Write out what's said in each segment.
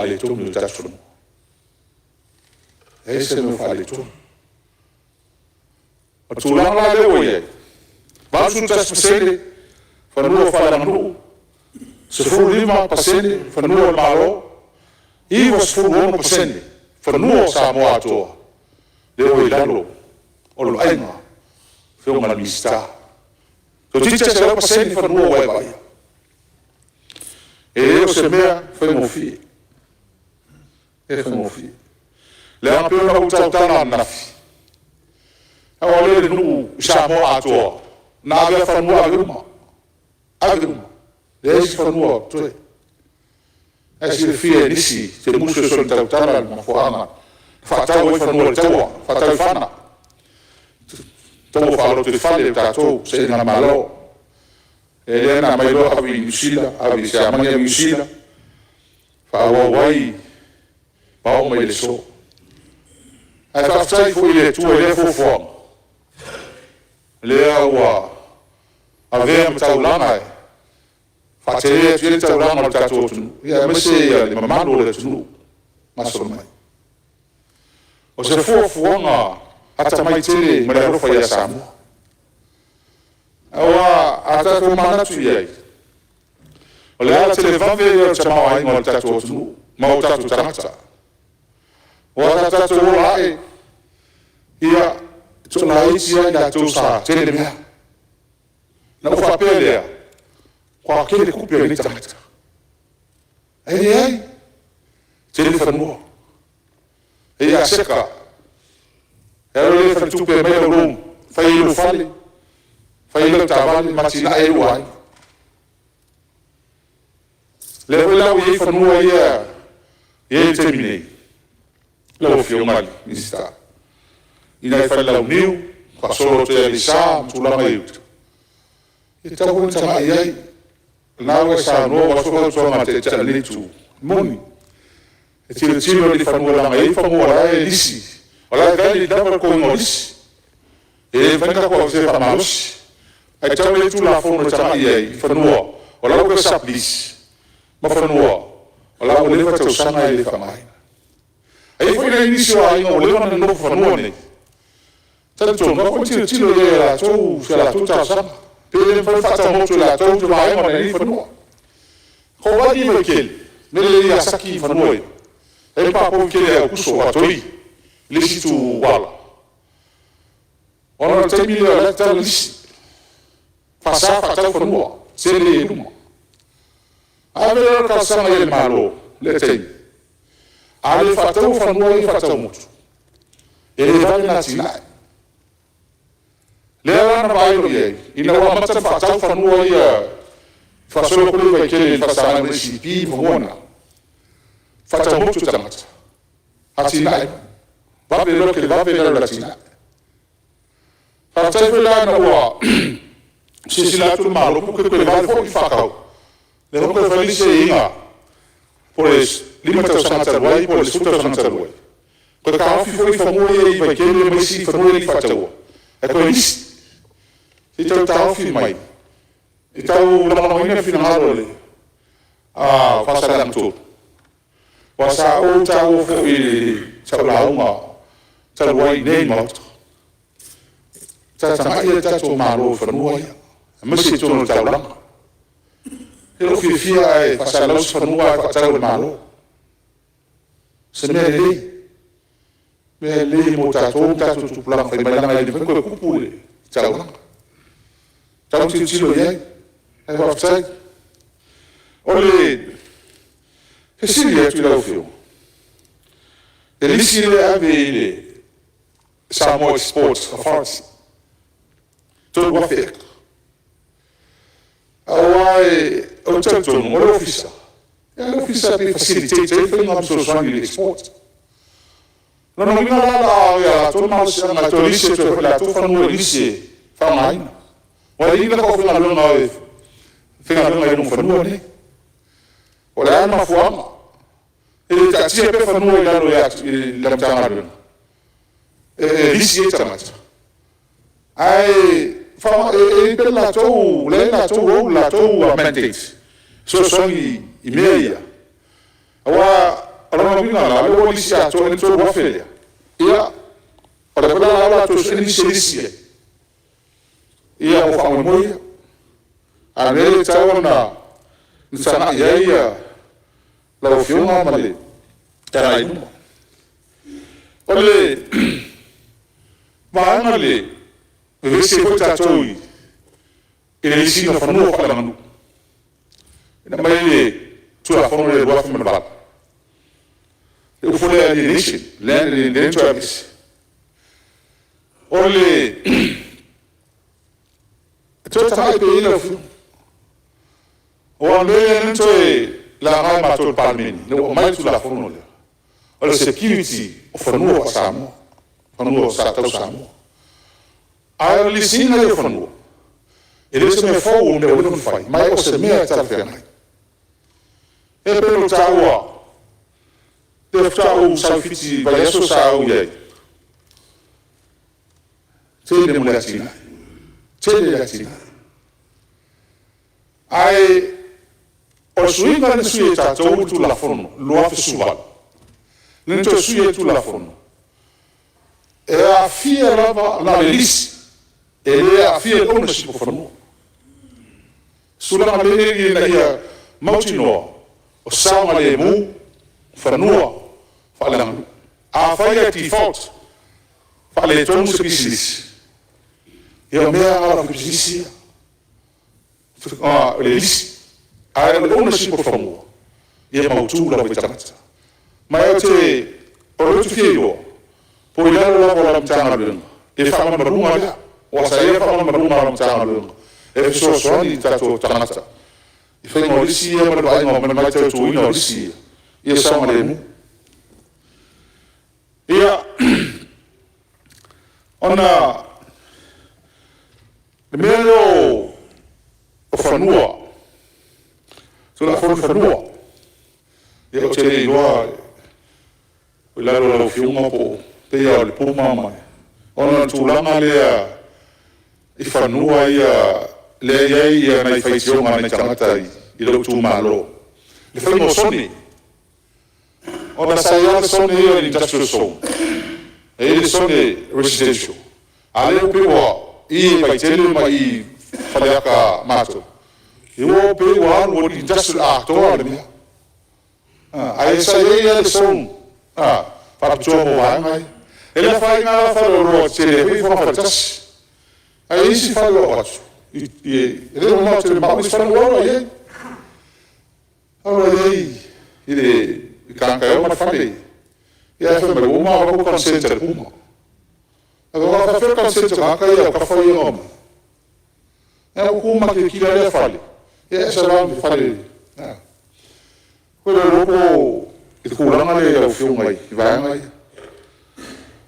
whaale tō mi o tātu whanua. E se me whaale tō. O tūlanga la leo iei. Vāsu tas pasene, whanua whaaranga nuu. Se furu 5% whanua o malo, iwa se furu 1% whanua o Samoa atoa. Leo i lalo, o lo ainga, whio ngana mista. Ko tita se lau pasene whanua o waiwai. E leo se mea, whai mofi. E whai mofi. Lea nga peo na utau tana nafi. Awa lele nuu Samoa atoa. Na avea whanua agiruma. Agiruma. Le esi whanua toe. Esi le fia nisi, te musu son tau tana le mafuanga. Whatau e whanua le taua, whatau i whana. Taua whalo te whale tātou, se ngana malo. E lena mai loa awi New Zealand, awi se amangi a New Zealand. Whaua wai, pao mai le so. Ai whaftai fu i le tua i le fofuanga. Lea ua, a vea ma tau langa e. Whatere tu ele tau langa o tātou tunu. Ia mese ia le mamano le tunu. Maso mai. O se fuafuanga ata mai tere ma le rofa ia Samoa. Awa a tātou manatu iai. O le ala tele vave ia o tamau ai ma o tātou tunu. Ma o tātou tarangata. O a tātou ola e. Ia tōna eisi ai tātou sa tere mea. Na o whapelea. Kwa kele kupi o ni tangata. Ei ai. Tere whanua. Ei a seka. Ero le whantupe mea rung. Whai ilu whale. Whai ilu tawale. Matina e uai. Le oi lau iei whanua ia. Iei te minei. Lau fio mali. Minista. Ina e whai lau niu. Kwa solo te alisa. Mtulama iuta. E tau hoi tama iei. Nau e sa noa wasoka tonga te talitu. Moni. E tiro li whanua langa e whanua la e lisi. O la e veli dawa ko ingo lisi. E whenka ko se whamalosi. Ai tau le tu la whono tama iei whanua. O lau ka sap lisi. Ma whanua. O lau le whatau sanga e le whamai. Ai whaina inisio a ingo le wana no whanua nei. Tata tonga ko tiro le la tau se la tu tau sanga. Pele mwen fata motu la tau tu mai ma nei whanua. Ko wadi me kele. Mele ia saki whanua e. E papo kele au kuso wa toi. Lisi tu wala. Ona te mili o leta lisi. Fasa fata whanua. Sele e numa. A mele ka sanga ele malo. Leta i. A le fata whanua e fata motu. E le vale na tinai. Lea na bailo iei, ina ua mata whaatau whanua ia whasolo kuru kai kele whasanga resipi mwona. Whaatau motu tangata. Hatinai. Wape loke wape nero la tinai. Whaatau wela na ua sisila tu malo puke kwe vale fo i whakau. Le hoko e whalise inga. Pore 5 tau sangata ruai, pore 10 tau sangata ruai. Koe ka hawhi fo i whamua iei vai kele maisi whanua i whaataua. E koe nisi. I tau tauwhi mai. I tau lamanawina whingaro le. Whasalang tō. Wasa o tau o fo i tau launga. Tau wai nei mauta. Tata mai e tato maro whanua ia. Masi tono tau langa. He lo fia e whasalaus whanua e whatau e maro. Se mea lei. Mea lei mo tato tupulanga whai mai langa i ni whenko e kupu le. Tau langa. Tau tilo iei, ai waftai. Ole, he siri e tu lau fio. E lisi le ave i le Samoa Sports Authority. Tō wafe eka. Awa e o tau tonu, o le ofisa. E le ofisa pe facilitate e whainga amso swangi le export. Nono mina lala au ia, tō malasi anga tō lisi e tō whela, tō whanua lisi e whamaina. Wa ina ko finga longa e finga longa e no whanua ne. O le ana fuama. E ta tia pe whanua i lalo e lamtanga runa. E lisi e tangata. Ai, e pe la tau, le la tau o la tau a mandate. So songi i mea ia. Awa, Alona vinga la le wali sia to en to wa felia. Ia ora pela la to se ni se ia o fa mo ia. A le tawana nsana ia la o fiona male. Tara inu. Ole va le vese ko ta toi. Ele sino fa no fa la. Ina mai le tu la fono le wa fa mal. Eu fui alienation, land dentro da vez. Olha, tu tá aí pelo ele, filho. O andei dentro lá mais matou o palmini, não mais tu lá fora olha. Olha security, o forno passamo, forno sata usamo. A licina ele forno. Ele se me foi onde eu não faz, mas você me é tal fena. É pelo taua. Deve o salfiti, vai isso sal e aí. Tende mulherina, tende latina. Aí, o suína não suíta, todo tu lá fora, loa festival. Não tu suíta tu lá fora. É a filha lá na lista. Ele é a filha do nosso tipo fora. Sula na lei na ia mautino, o sal malemu, fanua. Falando, a falha de falta, falei, todo mundo se precisa. Eu me agarro que precisa. Eles, aí eu não sei por favor. E é maltura vai estar. Mas eu te, por outro filho, por ir lá para o tanga bem. Ele fala uma ruma lá, ou sair fala uma ruma lá tanga bem. É só e tá todo tanga. E foi uma licia, mas vai ter tudo uma licia. E é só uma remu. Ia, ona, primeiro o fanua, sobre a fanua, eu tirei lá, o lado do filme pô, peia o pô mamãe, ona tu lá malha, e fanua ia, ia na feitiço mas na chamata e lo tu malo, ele foi moçoni. Ona saia só ne industrial zone. Ele só ne residential. Ale o pego e vai ter mai faleka mato. Eu pego o industrial ator ali. Aí saia ele são para o jogo vai. Ele faz nada para o rote, ele vai fazer tas. Aí se faz o rote. E ele não tem mais para o rote aí. Aí ele kanka eu mas falei e aí foi uma vou concentrar uma agora foi concentrar kanka eu que foi uma é uma que ele fale e essa lá me falei foi o grupo e curang ali o filme aí vai aí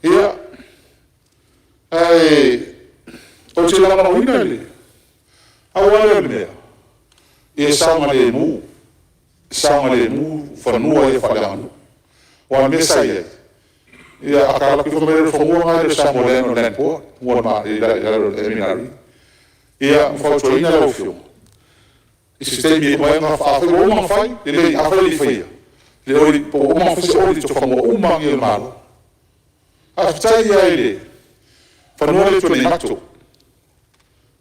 e aí o tio lá não vinha ali agora ele e essa malemu fanua e falando o mesa ia e aquela que foi primeiro fanua de samoleno lempo o ma e minari e a foto ina o filme e se tem me vai na fa foi uma fai ele a foi feia ele oli po uma foi oli to fanua uma e malo a sai ele fanua le to mato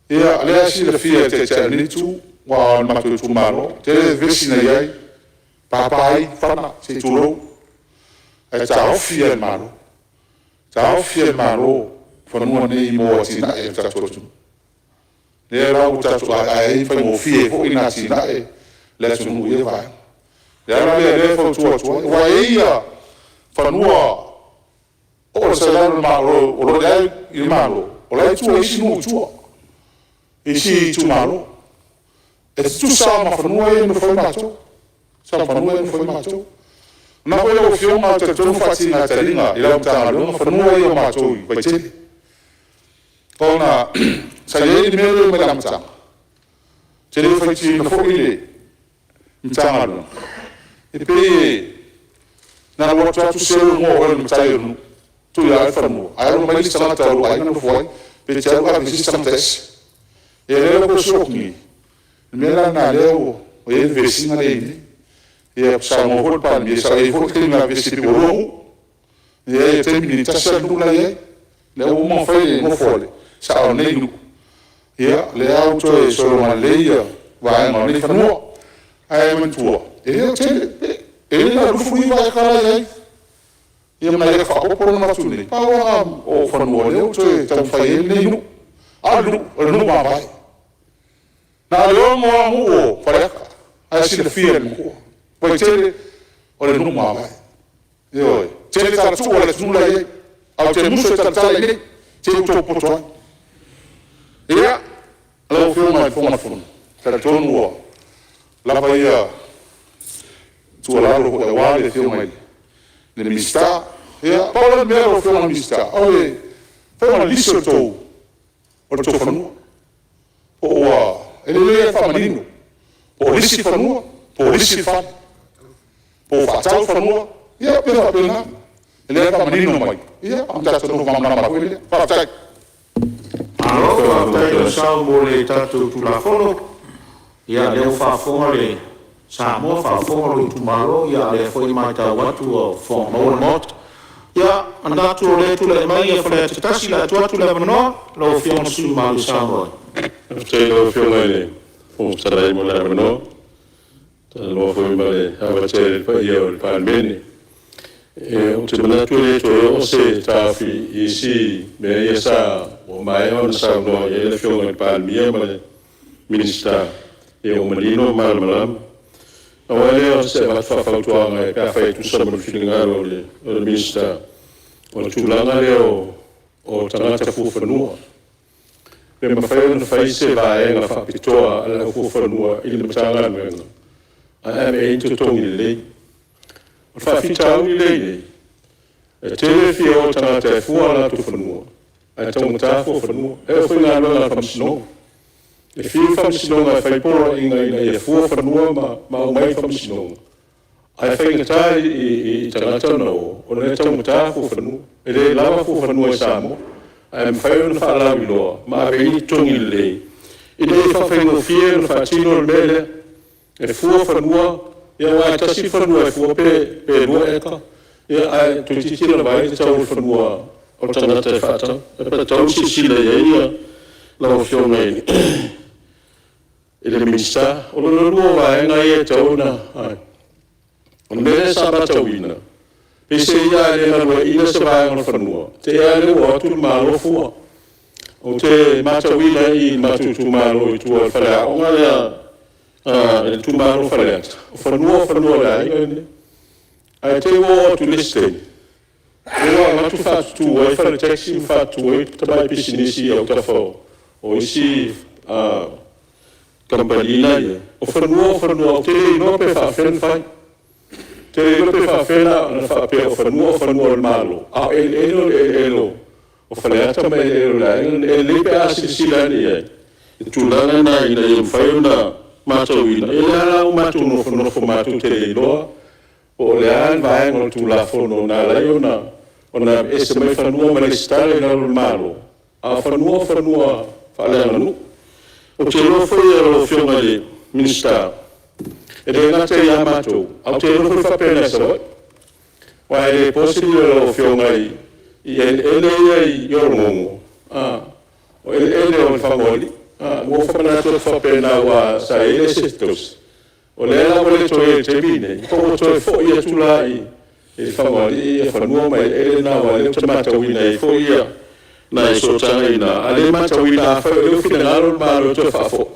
e aliás ele fia te nitu wa mato tu malo te vesina ia papai fana se tulo e tau fiel malo fanua nei mo tina e tatu le ra o tatu ai fa mo fie fo ina tina e le sunu ye vai ya le fo tu wa ia fanua o se la malo o lo il malo o la tu e sinu tu e si tu malo e tu sa ma fanua e no foi mato sa fanua e no foi mato na foi o filme te tu fasi na telinga ila mtanga no fanua e mato vai te ona sa ye ni mero me la mtanga te le foi ti no foi ile mtanga no e pe na lo tu se mo o mtanga no tu ya fanua ai no mai sa ta ro ai no foi pe te ga vi sistema tes e le ko sokni me la na leo o ele vecina dele ia sa mo hol pan mi sa e hol ke na vesi pe ro ia te mi ta sa lu la ia le o mo fai mo fole sa o nei lu ia le au to e so ma le ia va ma ni fa no ai man tua ia te e na lu fu va ka la ia ma le fa o por na tu ni pa o fa no le o to e ta fai nei lu alu no ma vai na le o mo o fa ai si le fia mo poi tele o le numa vai io tele ta tu o le tu la ye au te muso ta ta le te to poto ia lo fio mai fo fo ta to no la vai tu la lo e wa le fio mai le mista ia pa me lo fio mai mista o le fo ma liso to o to fo no o ele fa manino o lisi fa no o lisi fa o fatau fanua ia pe fa pena ele fa manino mai ia am ta no fa mana ko ele fa tai alo ta sa mo le tatu tu la fono ia le fa fole sa mo fa fole tu malo ia le foi mai ta watu o fo mo mot ia anda tu le mai ia fa ta si la tu le no lo fion su ma sa mo te lo fion le fo sa dai mo la no lo foi male ava tere pa ia o palmeni o te mana tu le to o se tafi isi me ia sa o mai on sa no ia le fio o palmia male minista e o malino malmalam o ele o se va fa fa tu anga ka fa tu sa mo filinga o le minista o tu langa le o tangata fu fanua pe ma fa no fa se va e nga fa pitoa ala fu fanua ile mtanga menga a me into tongi le o fa fitau ni le e tele fio tanga te fuala tu fanua a tonga ta fu fanua e foi nga la famsino e fio famsino nga fai por inga e fu fanua ma o mai famsino ai fai nga tai i tanga tono o le tonga ta fu fanua e le lava fu fanua samo am fai na fa la bilo ma be ni tongi le e le fa fai no fio no fa tino mele e fua fanua ia wa tasi fanua e fua pe lua eka ia ai tu titira vai te tau fanua o tangata e whata e pa tau sisile ia lau fio nei e le minsta o lo lua vai nga ia tau na o mele sa bata wina pe se ia le nalua ina se vai ngana fanua te ia le ua tu malo fua o te mata wina i matutu malo i tua wharea o nga lea e tu maro falenta o fanua la ngene ai te o tu liste o ma tu fa tu o fa le taxi fa tu o ta bai pisinisi o ta fo o isi campagna o fanua te no pe fa fen fai te no pe fa fena na fa pe o fanua malo elo o falenta me elo la le pe asisi la ni tu la na ina im fai una matou ina e le ala o matou nofo matou te leiloa o le an vae ngol tu la fono na lai ona e se mai fanua ma le stale na lo malo a fanua whaleanga nu o te lo foi e lo fionga le minista e le ngata ia matou au te lo foi whapena sa wai wa e le posi le lo fionga i ele ia i yormongo o ele o whamoli mo fana to fa pena wa sa ele sistos o le la vole to e te bine ko to fo ia tula i e fa mali e fa no mai ele na wa le to mata wina e fo ia na e so tanga ina ale mata wina fa le fina ngalo malo to fa fo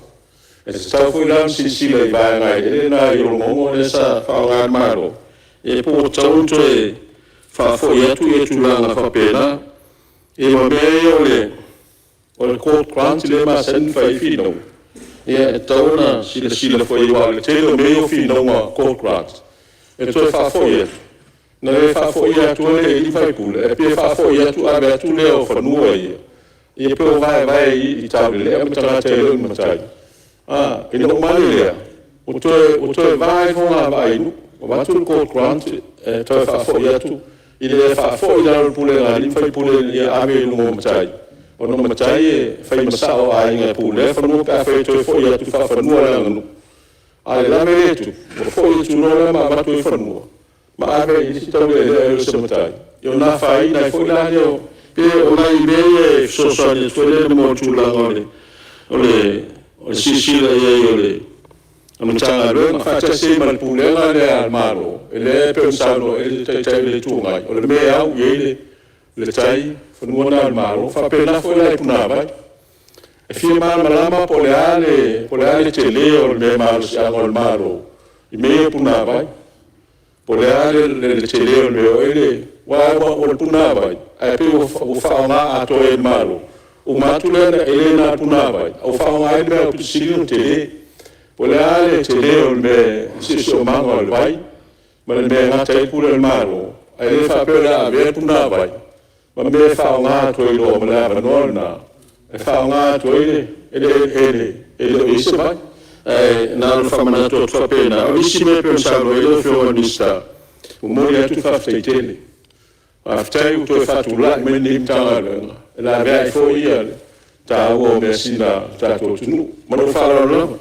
e sta fo la si le ba nga ele na i ro mo le sa fa nga malo e po to e fa fo ia tu e tula na fa pena e ma be yo le o le court grant le ma sen fai fino ia e tauna sila foi wa le telo me o fino wa court grant e to fa foi na le fa foi tu le i fai pule e pe fa foi tu abe tu le o fanua ia e pe vai i table le am tanga te le ma tai e no mali le o to vai fona vai nu o va tu court grant e to fa foi tu i le fa foi la pule la i fai pule ia abe no ma tai o no matai e fai masao a inga pule fa no ka fai to fo ia tu fa fa no la no ai la me tu fo tu no la ma tu fanua ma ave i tau le se matai yo na fai na fo la yo pe o mai be so so le tuele mo tu la ole si la ye ole tanga lo fa se mal pulenga le al malo ele pensano ele tai le tu mai ole me au ye le tai fanua na al malo fa pena fo la puna vai e firma malama poleale tele o me malo si angol malo i me puna vai poleale le tele o me ele wa o puna vai ai pe o fa ma ato e malo o matule ele na puna vai o fa ma ele o pisilo tele poleale tele o me si so mangol vai ma le me ngata i pula el malo ele fa pela ave puna vai ma me fa ma to i lo ma la nona e fa nga to ele ise vai na lo fa mana to fa pena o isi me pensavo ele fio nista o mo ya tu fa tele after you to fa tu la me ni tanga la vai fo ia ta o me sina ta to tu ma lo fa lo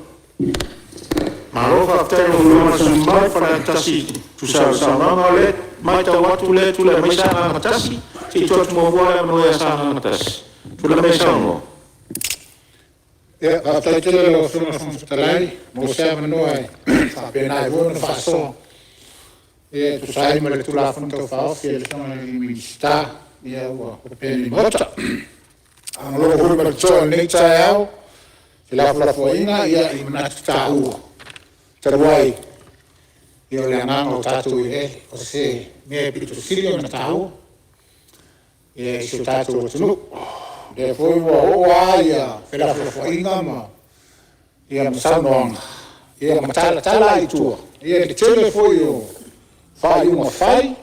ma lo fa after you lo ma mai para tasi tu sa na le mai ta watu le tu le mai sa na tasi ti to mo vola no ya sa na tasi tu la mai sa no after tele lo sono talai mo sa no ai fa pena vo no fa so tu sai me le tu la fonto fa off e le sono le ministà ia o per il mota ang lo ko me cho nei chao la foina ia i na tau terwai io le anango tatu e o se me pitu silio na tau e se tatu tu de foi o ia pela foina ma ia masanong ia matala i tu ia de tele foi o fai uma fai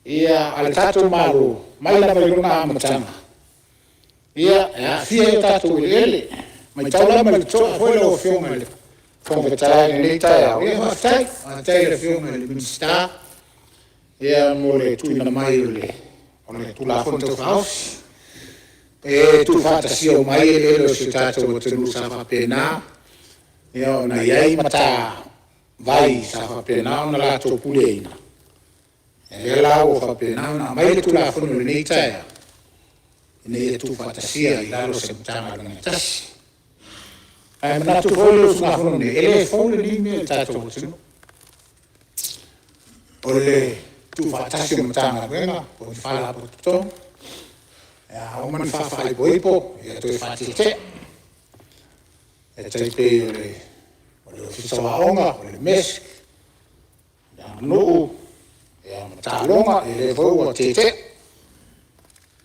ia al tatu malu mai la peluna matanga ia fia tatu ele mai taula mal to foi lo fiona le con trai nei tai ia tai le fiona le minsta ia mole tu na mai le ole tu la fonte faus e tu fata sia mai ele lo si tatu tu sa fa pena ia na ia mata vai sa fa pena na la to puleina e la o fa pena na mai tu la fonte nei tai nei tu fantasia i lalo se mtanga na tas ai mana tu volo su na fonte ele fonte ni me tato tu ole tu fantasia mtanga venga o fala porto ya o man fa fa boipo ya tu fatite e tai pe ole fisa onga ole mes ya no ya mtalonga ele vo tete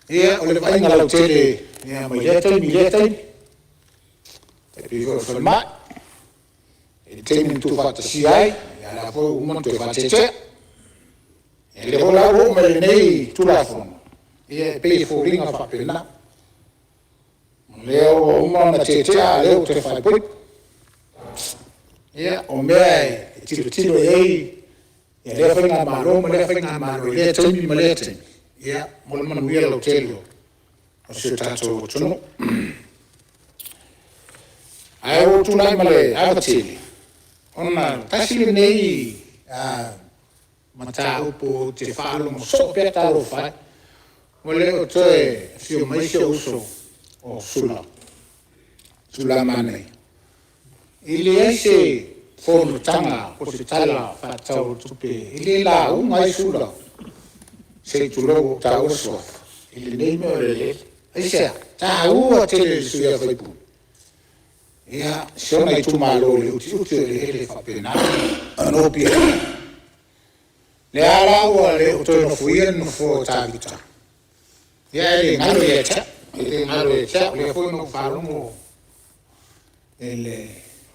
ia ole vai ngala tele ia milete e vivo forma e tem tu fatta siai ia la vo un monte fatte e le vola o me nei tu la fon ia pe fo ringa fa pena le o una tete le te fa poi ia o me tiro ei ia le fa nga malo le temi malete ia mo man via lo telio o se tato tuno ai o tunai male avatili ona tasili nei mata upo te falo mo so peta lo fai mole o te fio mai se uso o sula mane ili ese fono tanga o se tala fa tau tupe ili la un mai sula se tu logo ta uso il nome le sia ta u te su ya foi pu ia sona i tu malo le uti le fa pena no pia le ara o le to no fuien no fo ta vita ia le ngalo ya cha le foi no falo mo ele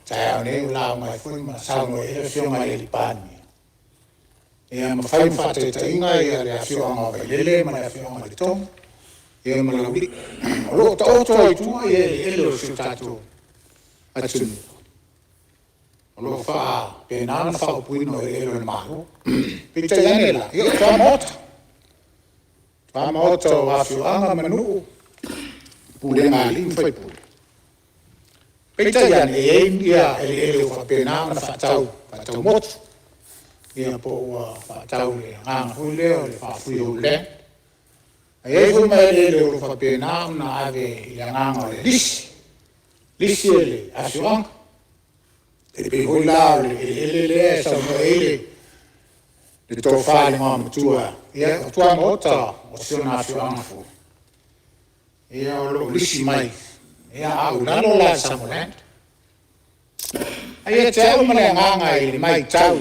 ta ne la mai foi ma sa mo e fio mai le pani e ma fai fate tainga e le afio anga lele ma le afio anga le tom e ma la uri lo to i tu e lo si tato atun lo fa pena fa puino e lo mago pita yanela io fa moto afio anga manu pule ngali fai pule Peita ia ia ele whapena na whatau motu. Ia po ua whatau le nganga hui leo le whawhui o le. Hui mai le whapena na ave i nganga le lisi. Lisi ele asuanga. Ele pe hui lao le sa mo ele. Le tō whāle ngā matua. Ia tua mota o siona asuanga fu. Ia o lo lisi mai. Ia au nano la Samoland. Ia te au mana nganga i le mai tau.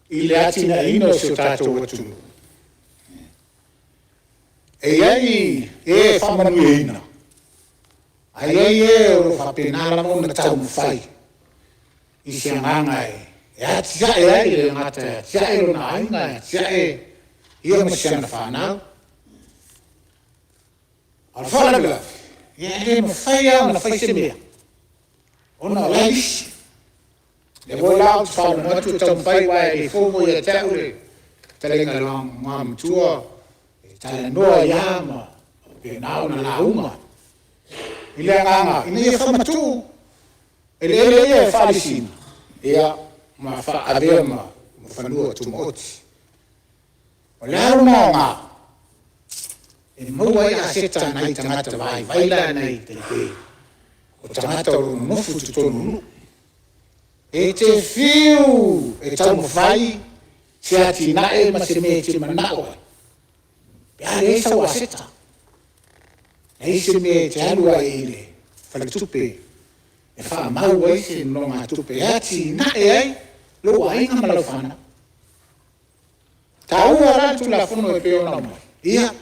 I le atina ino si o tātou atu. Ai whamanu e ina. Ai o lo whapenala mo na tau mwhai. I se nganga e. Ia tia e ai le ngata. Tia e lo na ainga. Tia e. Ia masiana whanau. Al whanabila. Ia e mawhai au na whai se mea. Ona laisi. Le volau te whanu matu tau mwhai wai e fōmo ia tau le. Talenga lang ngā mtua. E tala noa iama. Pe nao na la uma. I le nganga. I le whamatu. E le ia e whalisina. Ia ma wha avea ma whanua tumaoti. O le aru nao ngā. E maua ia seta nai tangata vai. Vaila nai te te. O tangata o rono nofu tu tonu nu. E te whiu e tau mawhai. Se ati nae ma se me te manao. Pe are e sa wa seta. E se me te alua e le. Whalitupe. E wha mau e se no ngā tupe. E ati nae ai. Lo a inga malau whana. Ta ua rantu la whono e peo na mai. Ia.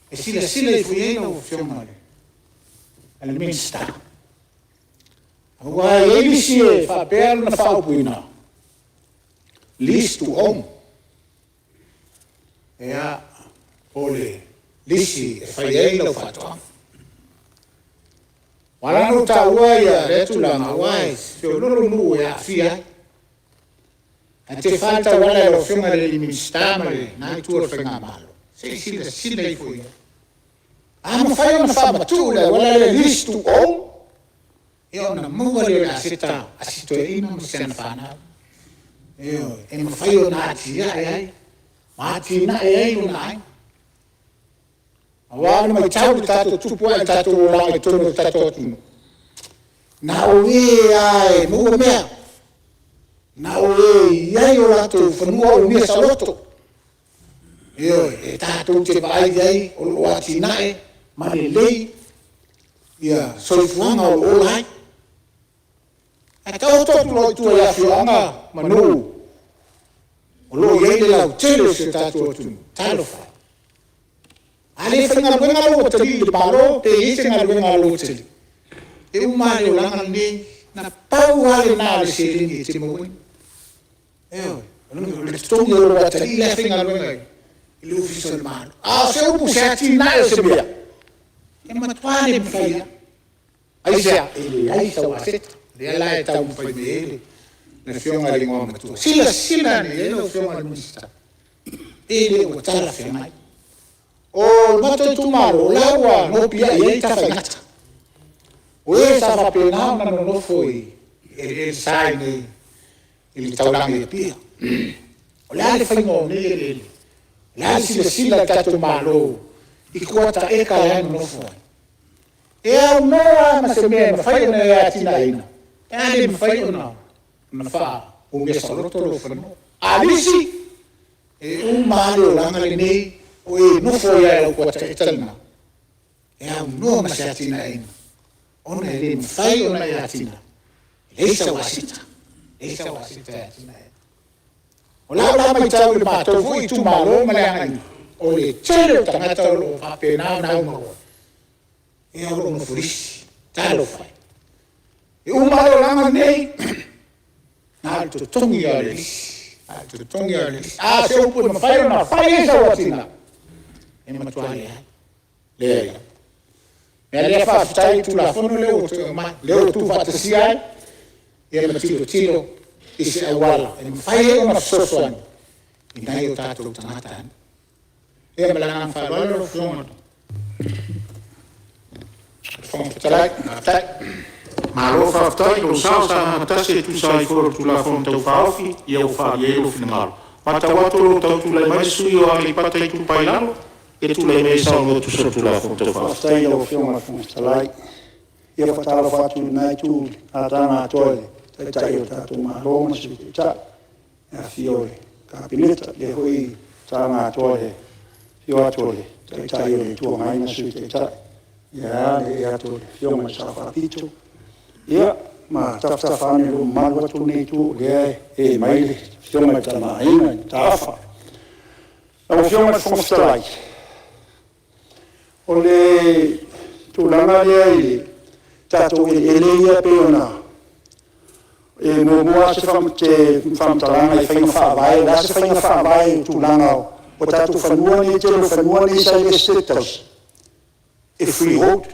E sila i fui eina o whiongare. Ale minsta. Ua e lisi e whapearu na whaupuina. Listu om. Ea, ole, lisi e whai eina o whatoa. Walano ta ua ia retulanga wais. Fio lolo nuu e a fia. A te falta wala e o whiongare li minsta mare. Nai tua whenga malo. Se sila i fui. Ama whai ona whamatu le wala le listu om. E ona mua le la seta asito e ina masiana whanau. E ma whai o nā tia e ai. Ma tina e ai o nā ai. A wāna mai tau le tato tupu ai tato o la e tono tato atunu. Nā o e ai mua mea. Nā o e iai o lato whanua o mea saloto. E tato te vai ai o lo atina e. Ma le lei. Ia soifuanga o lo ai. E tau totu loi tua ia whianga manu. O lo iei le lau tele se tatu atunu. Talo whai. Ale whainga luenga lo o tali le palo, te ise ngā luenga lo o tali. E umare o langa ni, na pau hale nā le se ringi e te mawin. Eo, le tongi o lo o tali le whainga luenga i. I le ufiso le malo. A se upu se ati nā e se mea. E matuane mwhaia. Aisea, ele aisa wa seta. Le ala e tau mwhai me ele. Le whionga le ngā matua. Sila ni ele o whionga le minsta. Ele o tala whiongai. O mato tumaro, o laua, no pia i ei ta whaingata. O e sa whapenao na no nofo i. E sai nei. Ili taulangi e pia. O le ale whaingo ni ele. Le ale sila tato malo. I kuata e ka e no nofo ai. E au noa ma se mea ma whai ona e atina ina. E ale ma whai ona. Na wha o mea saloto lo whanau. Alisi. E umare o langale nei. O e nofo ia e au kuata e talina. E au noa ma se atina ina. Ona e le ma whai ona e atina. Leisa wasita. Leisa wasita e atina ina. O lau mai tau le mātou fui tu malo ma le angai. O le tere o tangata o lo whapenao na umaua. E au rongo furisi, talo whai. E umare o langa nei, nā le to tongi a le lisi. Nā le to tongi a le lisi. A se upu na whai o na whai e sa watina. E matuare ai. Lea ia. Mea lea whaafitai tu la whono leo tu mai. Leo tu whaatasi ai. E matiro i se awala. E mwhai e o na sosoani. I nai o tātou tangata ani. E malanga whaibalo lo whonga. From the Malo whaftai, lo sao sa matase tu sa I foro tu la fono tau whaofi, ia o wha ia lo fina ngalo. Mata watu lo tau tu lai mai sui o ali patai tu pai lalo, e tu lai mai sao lo tu sa tu la fono tau whaofi. Whaftai o whionga whangstalai. Ia whatala whatu nai tu a tāna atoe, tai tai o tātou malo masu te tā. Ia whiore, ka pineta, le hui tāna atoe, whio atoe, tai tai o le tua mai masu te tā. Ia le e atoe, whionga sa whapito. Ia, ma tafutafane lo malu atu nei tu le e mai le whionga tāna inga, tā awha. Nau whionga whangstalai. O le tūlanga lea i le tātou e leia peona. E mua se whamtalanga I whainga whaavai, la se whainga whaavai tūlanga o tātou whanua ni te lo whanua ni sa le status. E freehold.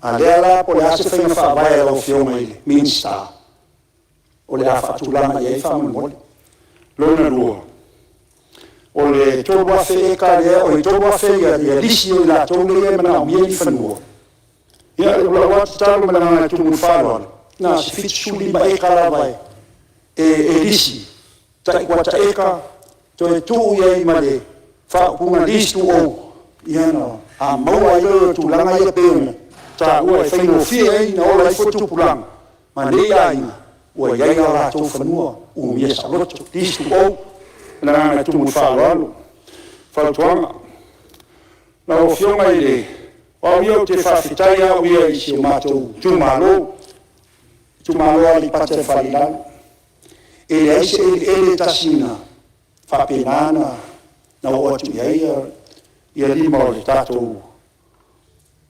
A lea la po le a se whainga whaavai o whionga i le, Minster. O le a whaatūlanga i e whamamole. Lona rua. O le tōrua whe e ka lea, o le tōrua whe ia lisi o la tōle e mana o mia ni whanua. Ia ula watu talo mana ngā tumu whāroana. Nā se fitsuli ma e ka rawai e lisi. Tai wata e ka, to e tū ia I ma le whaapunga lisi tu o. Ia no, a maua I leo tu langa ia peona. Tā ua e whaino fia e na ola I fotu pulanga. Ma le ia inga, ua iai a la tō whanua, u mia sa roto, lisi tu o. Nā ngā tumu whāroana. Whautuanga. Nā o whionga I le, o ia o te whawhitai au ia I si o mātou tūmalo. Tūmalo ali pate whalilalo. E le aise e le tasina whapenana na o atu ia lima o le tātou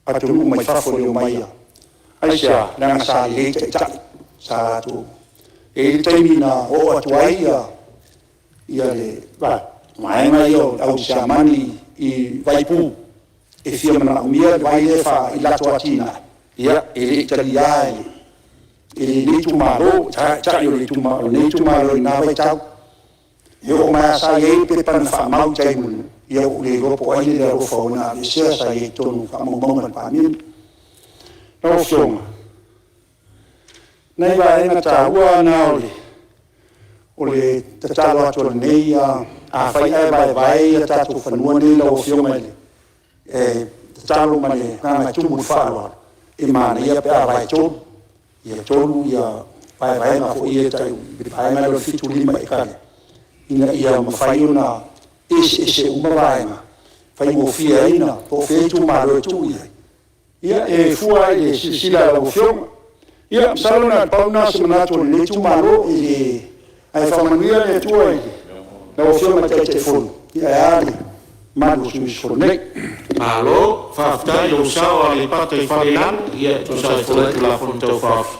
atu mai whawhore o maia. Aisea, nanga sa le te tali, sa atu. E le taimina o atu aia ia le, maenga ia o au se amani I Waipu. E fia mana umia le vai le wha I lato atina. Ia, e le italia e le tumaro, tai o le tumaro, le tumaro I nā vai tau. Ia o mai sa e pe pana wha mau tai munu. Ia o le ropo aile le rofa o nā le sea sa e tonu wha mau maunga pa amin. Nau whionga. Nei wa e ngata ua nā o le tatalo atu nei a whai ai vai a tātou whanua nei lau whionga ele. E talo ma le ngā tumu whāroa e mana ia pe a vai tōru. Ia tōru ia vai ngā fo ia tai vai ngā lo fitu lima e kare. Ina ia mawhai ona ese uma vai ngā. Whai mo fia ina, po whetu maro e tu ia. Ia e fua e sila lau whionga. Ia salona pauna se manato le tu maro e le ai whamanuia le tua e le. Lau whionga tai te whonu. Ia e ale. Malo suis fornei. Malo, whaftai lo sao a le pata I whalelan, ia to sa fore tu la fono tau whaofi.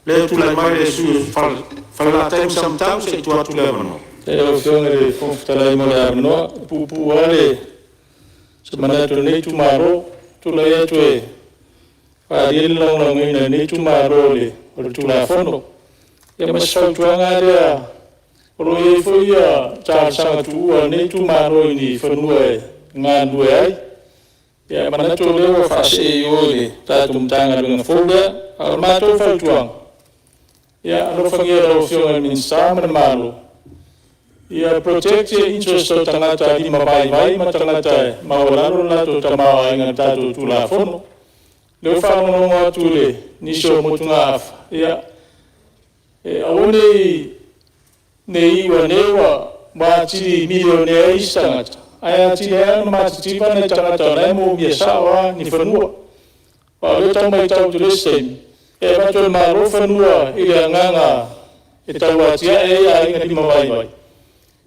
Le tu lai mai le sui whalatai samtau se tu atu le mano. E o whionga le whawhitalai mo le aranoa, pupu ale, se manato nei tu maro, tu lai atu e, whaariele launga ngina nei tu maro le, o le tu la fono. Ia mas whautuanga rea, oro e foi a tāsanga tua nei tu maro ni whanua e ngā nue ai. Ia manato leo whase e o le tātum tanga runga whaurea, a mato whautuanga. Ia alofangia rau whionga Minster mana malo. Ia protect the interest o tangata lima vai ma tangata e mawalaro lato tamawa inga tātou tu la whono. Leo whanonga atu le niso motunga awha. Ia aone nei iwa newa matiri milionea I tangata. Ai ati hea no matiti wana tangata nai mo mia sawa ni whanua. Wa leo tau mai tau tu lesen. E mato maro whanua I le anganga e tau atia e a inga lima vai.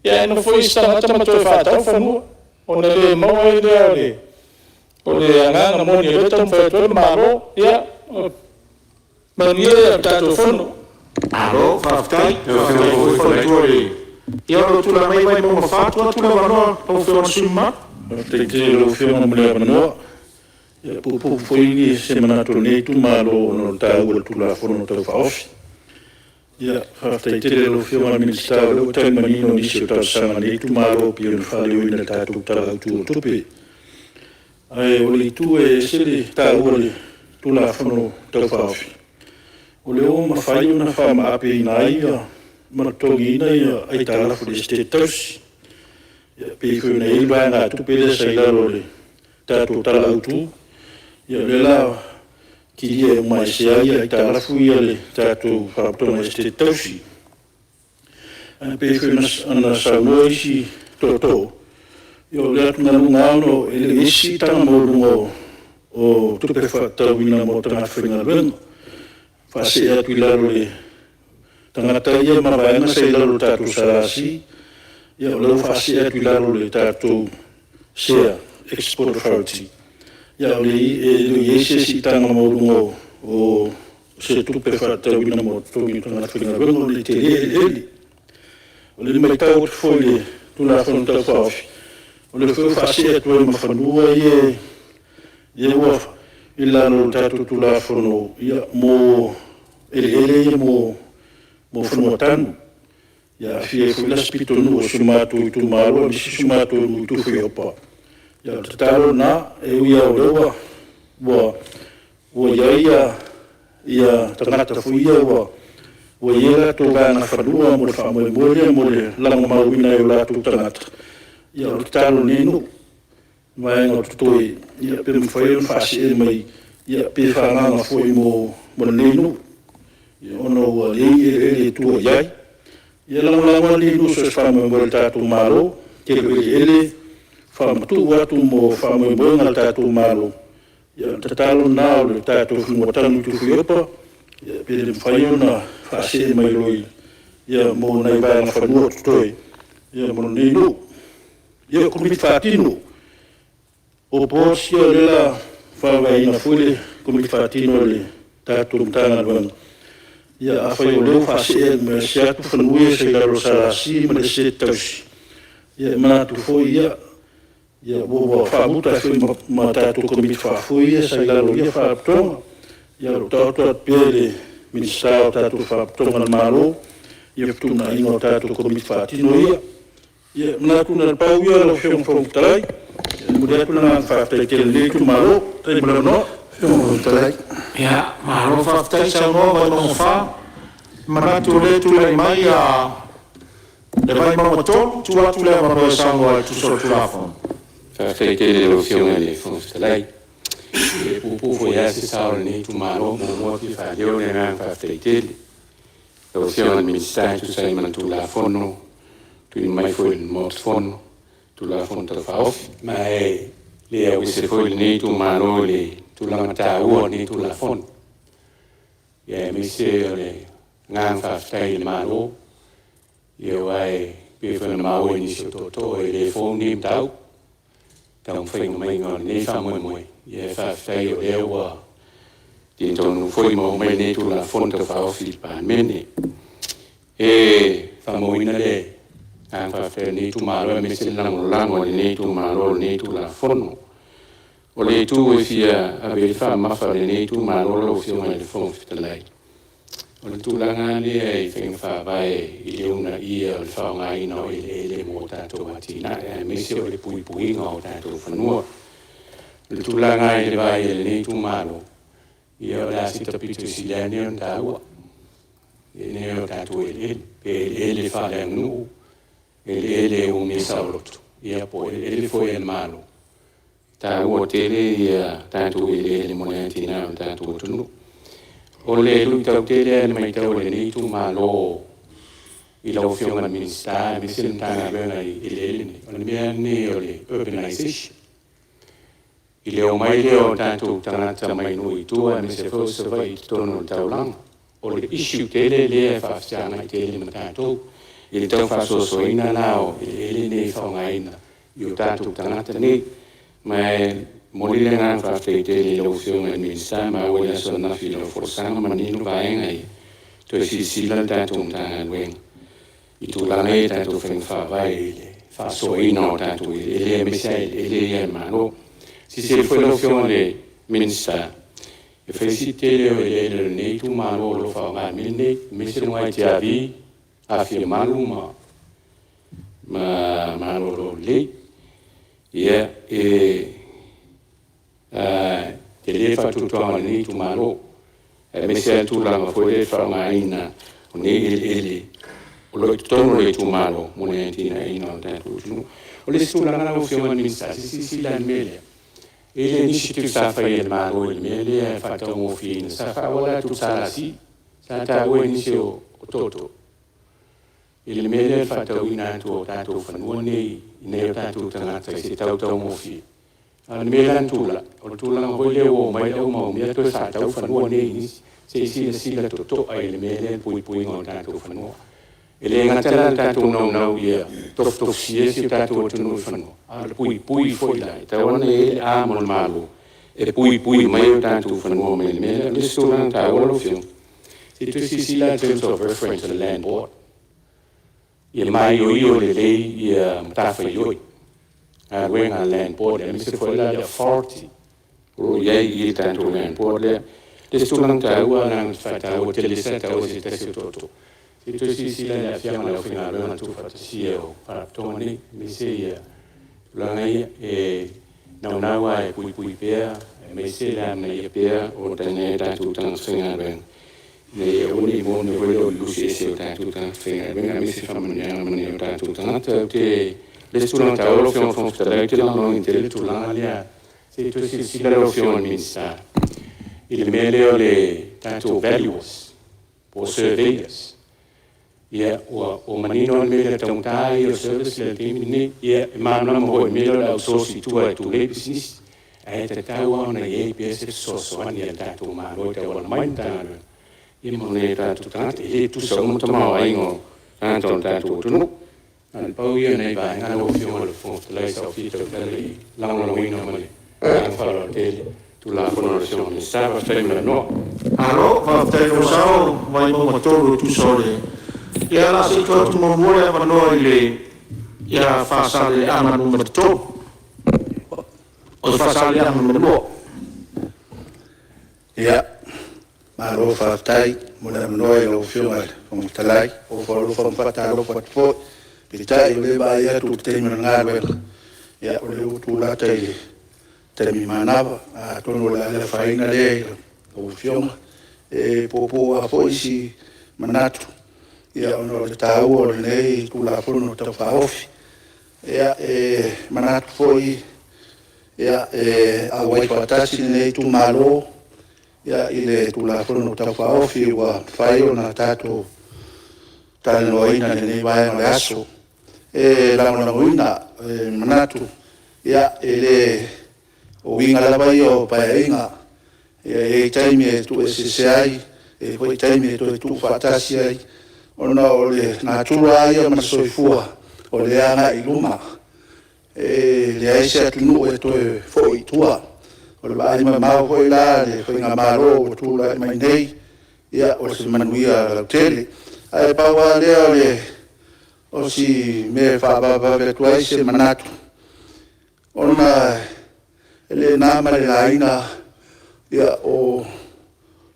Ia no foi tangata mato e whatau whanua. O na le maua I lea le. O le anganga moni e le tau whatua maro. Ia manuia tato whanua. Alo, whaftai, whaftai, whaftai, ia ro tula mai mai mo whatua, tula wanoa, o whiona suma. Te lo whionga mo le wanoa. Ia pupu whoingi se manato nei tu malo no tau o tula whono tau whaofi. Ia whaftai te lo whionga Minster o tau manino nisi o tau sanga nei tu malo pi on whale o ina tātou tau tu o tupe. Ai o li tu e sere tau o le tula whono tau whaofi. O leo mawhai o na whamaape i nā ia, manatongi ina ia ai tāla fu le ste tausi. Ia pei whu na ilwa ngā tupele sa ilaro le tātou tala autu. Ia le la ki ia o mai se ai ai tāla fu ia le tātou whapatonga ste tausi. Pei whu na saunua isi toto. Ia le atu ngā lunga ano ele isi tanga maurungo o tupe whatauina mo tanga whenga renga. Whase atu i laro le tangata ia mawaianga sa i laro tātou sarasi. Ia o lau whase atu i laro le tātou SEA, Export Authority. Ia o le i ese si tanga maurungo o se tupe whatauina mo tongi tangata whenga renga le te ele. O le mai tau foi le tula whanu tau whawhi. O le whase atu e mawhanua ia wafa. I lano tātou tula whanu ia mō ele ia mō whanua tanu. Ia fie whilas pito nu o sumatu i tu maro, misi sumatu i tu whi opa. Ia tatalo nā, e uia o lewa, ua ia tangata fuia ua iera tō gāna whanua mo le whamoe moria mo le langa mauina e o lātou tangata. Ia o tatalo nenu, mai ngā tutoi, ia pe mwhai on whasi e mai, ia pe whanganga fwoi mo nenu, ia ono ua le tua iai. Ia langalanga nenu so e whamoe mo le tātou malo, ke ele whamatu atu mo whamoe mo ngā tātou malo. Ia tatalo nā o le tātou whinua tanu tu whiopa, ia pe le mwhai ona whasi e mai roi, ia mo nei vāanga whanua tutoi, ia mo nenu, ia kumit whātino. O pōsi o le la whawai ina fule kumit whātino le tātou mtanga luanga. Ia a whai o leo whase e me se atu whanue se garo sarasi ma le se tausi. Ia manatu fwoi ia wawa whamuta whai ma tātou kumit whafui e se garo ia whaptonga. Ia ro tātou at pere minister o tātou whaptonga na maro. Ia ptuna ingo tātou kumit whātino ia. Ia manatu na pau ia lau whiong whamutalai. Mulia tu na whaftai ke le tu malo, tai mula no, whiong talai. Ia, maro whaftai sa no vai mo wha. Manatu le tu le mai a le vai mo tolu, tu atu le maro e sango ai tu so tu lafon. Whaftai ke le lo whiong le whamutalai. E pupu fo ia se sao ni tu malo, mo moti whaleo ne ngang whaftai ke le. Lo whiong minister tu sa iman tu lafono, tu i mai fo il mot fono. Tu la fonta faof, ma e le au se foi ni tu mano le tu la mata o ni tu la fon. Ye mi se le ngang fa stai mano. Ye wai pe fa na o ni so to e le fon ni tau. Tau fing mai ngon ni fa mo mo. Ye fa stai o le wa. Tin ton foi mo mai ni tu la fonta faof il pa meni. E fa mo ina le ang whawhare ni tu maro e mese lango ni tu maro ni tu la fono. O le tu e fia a vei wha mawhare ni tu maro lo fio mai le fono fitalai. O le tu langa ni e whenga whawai i le una ia o le whaonga ina o i le mo tātou atina e mese o le pui puinga o tātou whanua. Le tu langa i le vai e le ni tu maro ia o la sita pitu si le ane on tāua. E ne o tātou e le whale anu. Ele un esaulotu ia po ele foi el malo ta o tele ia tanto ele monetina tanto tunu o le lu ta tele mai ta o le ni tu malo i lo fiona ministra mi senta bene ele o le bianni o le urbanization il o mai le o tanto tanata mai noi tu a mi se fosse vai torno taulang o le issue tele le fa stiana tele tanto il tau whasosoina nao, ele nei whaongaina, i o tātou tangata nei, mai morile ngā whawhai te le lau whionga minister, ma o ia so na whilo forsanga maninu vaenga i, to e sisila tātou mtanga luenga. I tū langa e tātou whenga whawai, ele whasoina o tātou, ele e mesa, ele e mano. Si se le lau whionga le minister, e whaisi te leo ele nei tu mano lo whaonga mine, mese ngai te avi, a fia malu ma malo le ia te le fa tu tu ni tu malo Mais c'est tout là, il faut être farmaïna, on est ele, on le tourne le tout malo, on est tout. On laisse tout là, on fait un ministère, si la mêlée. Et l'initiative, ça fait le malo, le mêlée, il fait un mot fin, ça fait voilà tout ça là, si, ça t'a initié au toto. Et le mêlée, il fait un tout, on est tanto, c'est un mot fin. Le mêlée, tout là, on va le haut, mais le haut, mais tout ça, on est si la toto ay le mêlée, puis on tanto fanno. E le ngatala tanto no ia tof si tanto no fanno. Al puis foi là. Tawana e amol malo. E puis mai tanto fanno me le restaurant ta all of you. C'est aussi là terms of reference to the land board. Ia mai io le lei ia tafa io. When a land board and Mr. foi là 40. O ia tanto land board le restaurant ta wana fata hotel seta o c'est toto. C'est aussi la firme au final on a tout fait si par Tony mais c'est l'année et non et puis père mais c'est la meilleure père au dernier tout en final mais on est bon de voir le c'est tout en final mais c'est famille tout en te restaurant à l'option fonctionnelle que l'on intérêt tout l'année c'est aussi la option ministère il meilleur les tanto values pour surveillance. O manino mele tautai o service le timini mana mo mele la sosi tu le business te tawa na PS so ani ta tu ma lo te wala mai ta moneta tu ta tu so mo tama aingo tanto tu no al pau nei ba nga lo fio lo fo le so fito tele la no wino male falo tele tu la conosciamo mi sa fa no alo va te lo so vai mo motor tu sole. Ya la si tu mo vuole ma noi ya fa sale ana numero 2 o fa sale ana numero 2 ya maro fa tai mo na noi lo fiume con talai o fa fa lo fa po pitai le ba ya tu te mi ngabe ya o le tu la tai te mi manava a tono la faina le o fiume e popo a foisi manatu ia ono le tau o nei tula pono tau whaofi. Ia manatu foi ia a wai patasi nei tu malo ia ile tula pono tau whaofi wa whai o na tato taloina nei vai o le aso. Langoina manatu ia ele o winga lava o painga ia taimi tu se ai foi taimi tu patasi ai ona o le natura ia ma soifua o le ana i luma le aise atunu e toe foi tua o le vai ma mau hoi la le foi ngā maro o tula mai nei ia o se manuia la tele ai paua lea le o si me whaababa vetua se manatu ona ele nama le laina ia o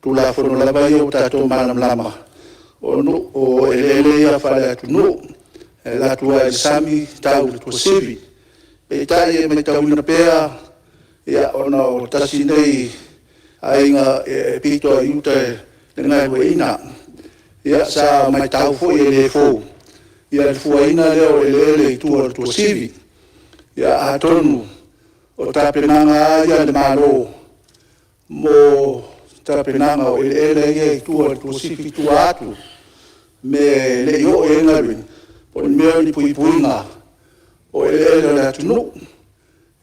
tula fono lava ia o tato manam lama o ele ia fale atu no la tua sami tau tu sevi e tai me tau na pea ia ona o tasi nei ainga pito yuta ngai weina ia sa mai tau foi ele fo ia foi ina le ele tu sevi ia atonu o tapenanga ia le malo mo tapenanga o ele ia tu sevi tu atu me le yo e ngarin on me ni puipuinga o ele la tunu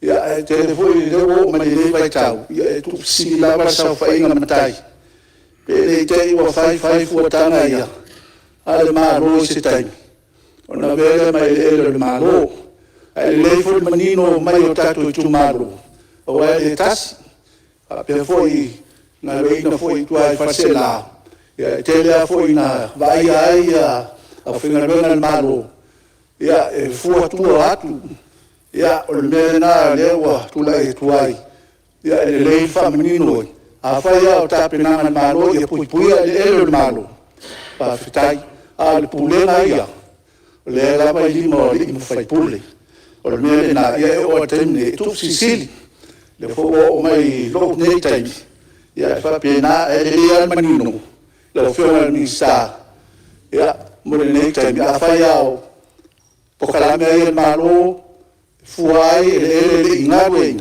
ya te foi le o ma le vai tau ya tu si la va sa fa inga matai pe le te wa fai fu tanga ya ale ma ro se tai ona vele mai le malo ale le fu manino mai o tatu tu malo o ele tas a pe foi na reina foi tu ai facela ya tele foi na vai ai a finga bena malo ya fu atu ya o mena lewa tu la tuai ya le fa menino a fa ya o tapena malo ya pui le malo pa fitai al pulena ya le la vai limo li fai pule o mena ya o temne tu sisili le fo o mai lo nei tai ia fa pena ele manino la fiona mista ia mo le nei tai a fa ia po kala me ia malo fuai ele ingawe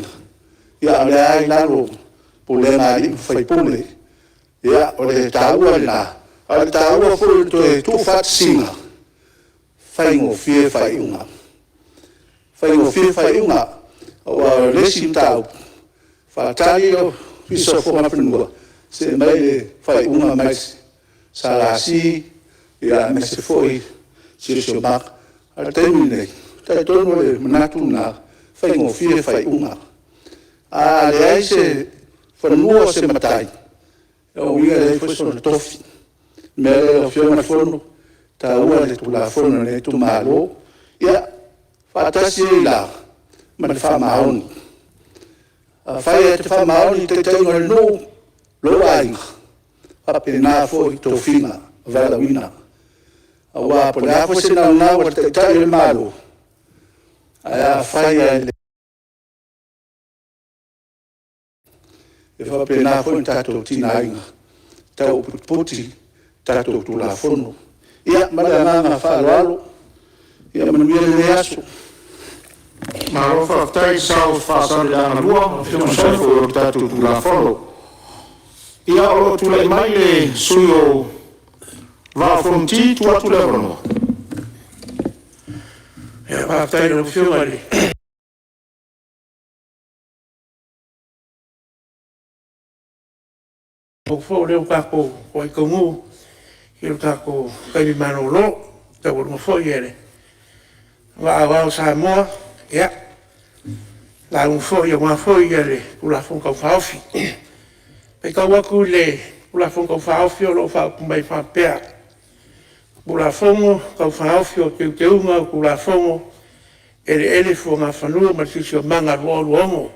ia le ai lalo po le mari fai pule ia o le taua na al taua fo tu fat singa fai ngo fie fai unga o le sintau fa tali o piso fo ma prenua se mai le fai unga mai salasi ia me se foi si se mak al termine ta tono le manatuna fai ngo fie fai unga a le ai se fanua se matai o ia le foi so tofi me le fiona fono ta ua le tula fono le tu malo ia fatasi la man fa maoni fai te fa maoni te tengo no lo ai fa pena foi to fina vala wina awa pona fo se na wa te tai le malo a fai le e fa pena foi tato tinainga tau puti tato tula fono ia mana na fa lalo ia manuel le aso maar of dat tijd zelf vast aan de lua of je maar zelf voor dat te la follow ia o tu le mai le suyo va fonti tu tu le rono ia va tai no fio ali o fo le ka ko o ko mu il ta ko kai manolo te o mo fo iere va sa mo ia la un fo io ma fo iere la fon ka fa ofi pe ka wa ku le la fon ka fa ofi lo fa ku mai fa pe la fon ka fa ofi o te uma ku la fon ele fo ma fa no ma si o manga lo mo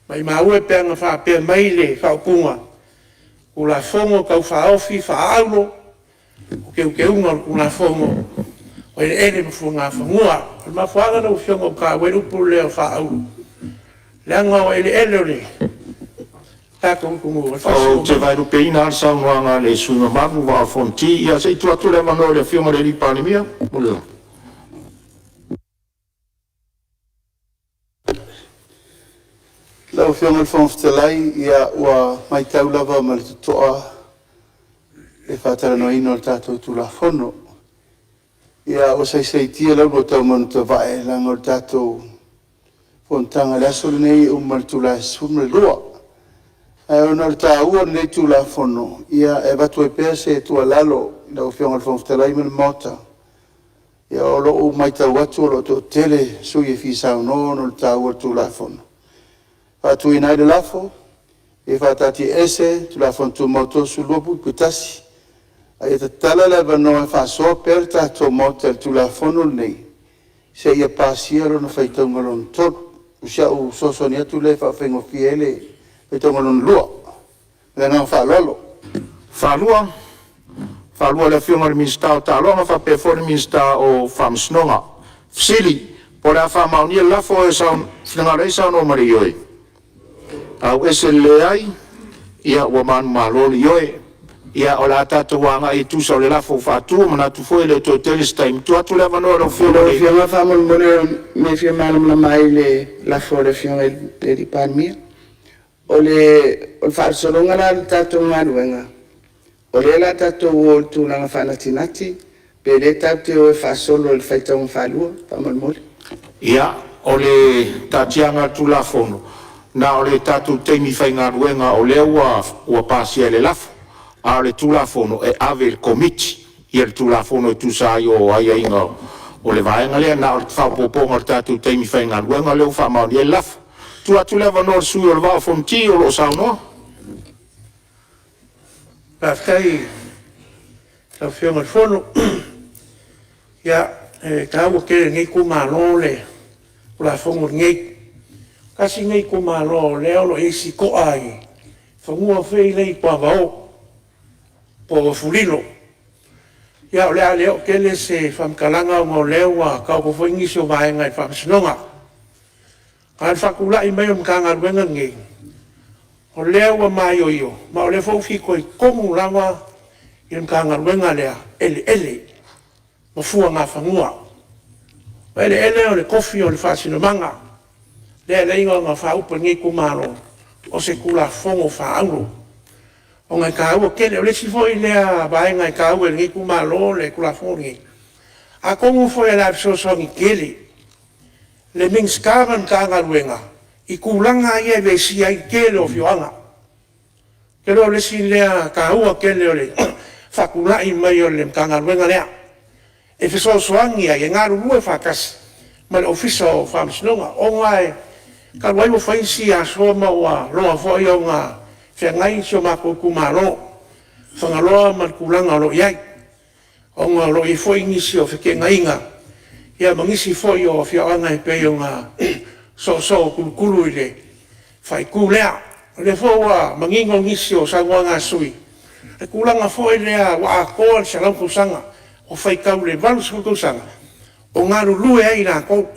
mai ma u pe nga fa pe mai le fa ku la fon ka fa ofi fa aulo ke una fomo o ele me funga famua ma fanga no fiongo ka weru pule fa au langa ele ta con o te vai do peina sa nganga le suno magu va fonti ia sei tu le mano le fiongo le pandemia molo la fiongo fonstellai ia wa mai taula va mal toa e fatara no ino tato tu la fono ia o sei tia la no tau man to vai la no tato fontanga la sol nei o mal tu la sum lua e ona ta u nei tu la fono ia e va tu e pese tu lalo la fiong al stella in mota ia o lo mai ta watu lo to tele su ye fi sa no ta u tu la fono fa tu ina de la fo e fa tati ese tu la fon tu moto su lo pu pitasi ai te tala la vano fa so per ta to motel tu la fono nei se ia pasiero no fai tongo non to usia u so sonia tu le fa fengo fiele e tongo non lo le non fa lolo fa le fiong al minsta ta lo fa pe for minsta o fam snonga fsili por la fama unia la fo esa finale esa no marioi au ese le ai ia o man malo lioi ia o la tatu wanga i tu so le la fo fa tu mana tu fo le to telis time tu atu le vano lo fio le fio ma fa mo me fio manum la mai le la fo le fio le di palmia o le o fa so longa la tatu ngaruenga o le la tatu o tu na fa natinati pe le tatu o fa solo il fa tong fa lu pa mo mo ia o le tatianga tu la fono na o le tatu te mi fa ngaruenga o le wa pasia le lafo a le tulafono e ave il comiti e il tulafono tu sai o ai inga o le vaenga le na fa poponga tatu te mi fa inga luenga le fa ma di laf tu leva no su o va fonti o lo sa no pastai la fiona fono ya ka wo ke ngi ku ma lo le la fono ngi kasi ngi ku ma lo le o lo isi ko ai fa mo fe le pa va po fulino ya le ale ke le se fam kalanga mo lewa ka ko foi ngi so vai ngai fam snonga al fakula i mai kanga wenga ngi o lea ua mai o io, ma o le faufi koe komu lava i le mkangaruenga lea ele, ma fua ngā whangua. O ele o le kofi o le whasinomanga, lea leinga o ngā whaupa ngi kumaro, o se kula fongo whaango. O ngai ka ua kele, o le si foi lea bae ngai ka ua ngi kumaro le kula fongo ngi. A kongu foi la psosongi kele, le mingskaran kangaruenga, i kulanga ia vesi ai kele o fioanga. Kele o le si lea ka ua kele o le whakulai mai o le mkangaruenga lea. E fesosoangi ai, e ngaru lue whakasi, ma le ofisa o whamsinonga, o ngai, ka wai o whaisi a soa maua loa foi o ngā whiangai si o mako kumaro, whangaloa man kulanga lo iai, o ngā lo i foi ngisi o whikenga inga, ia mangisi foi o whiaanga i pei o ngā so kulukulu i le whai kulea, le fōua mangingo ngisi o sangua ngā sui, le kulanga foi lea wa a koa le salamkusanga, o whai kau le valu salamkusanga, o ngā lulue ai nā kou,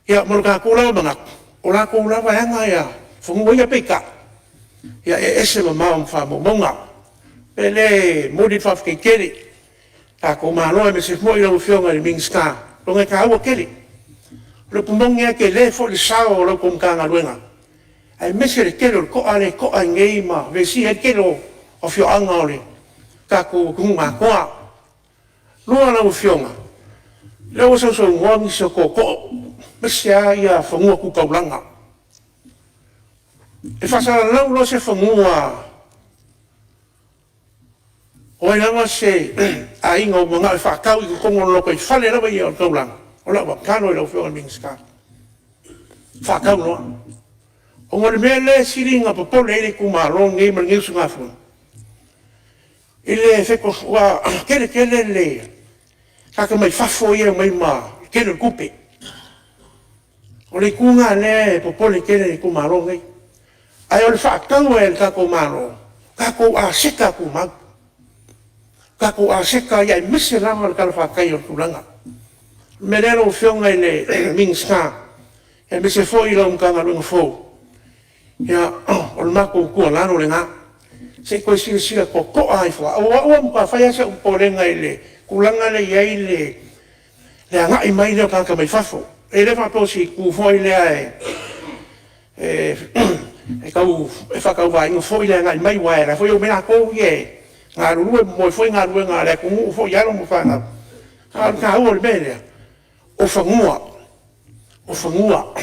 ia moro kā kūlau mangaku, o la kou lava hanga ia, whangua ia peika, ia ese mamau mwhamomonga, pe le modi whawhke kere, ka ko maloa me se moi lau whionga le mingska, lo ngai ka aua kere, le pumongi a ke le fo le sao o lau kumkanga luenga, ai mese le kere o ko a ngei ma, vesi e kere o whioanga o le, ka ko kunga koa, lua lau whionga, leo sa so ngongi sa ko, mese a ia whangua kukaulanga. E whasara lau lo se whangua, o e langa se a inga o mga e whakau i kukongo loko i whale rawa i o kaulanga. O lau wakano i lau whionga mingska. Whakau loa. O ngore mea le siringa popole ele kumaro ngei mar ngeusu ngā funa. Ile wheko wa kere le kaka mai whafo ia mai ma kere kupe. O le kunga le popole kere kumaro ngei. Ai o le whakau e le kako maro. Kako a seka kumau. Kako a seka ia i mese langa le kala whakai o tulanga. Me lero o whionga i le mingska. E mese fo i lau mkanga lunga fo. Ia o le mako kua lano le ngā. Se koe sila ko koa ai wha. O mka whai asa uporenga i le kulanga le iai le anga i mai leo kanka mai whafo. E le whapo si ku fo i lea e kau e whakau vai ingo fo i lea ngai mai waera. Fo i o mena kou i e. Ngā rurue mo foi ngā rue ngā lea kungu fo i alo mo whanga. Ka ua le mele. O whangua. O whangua.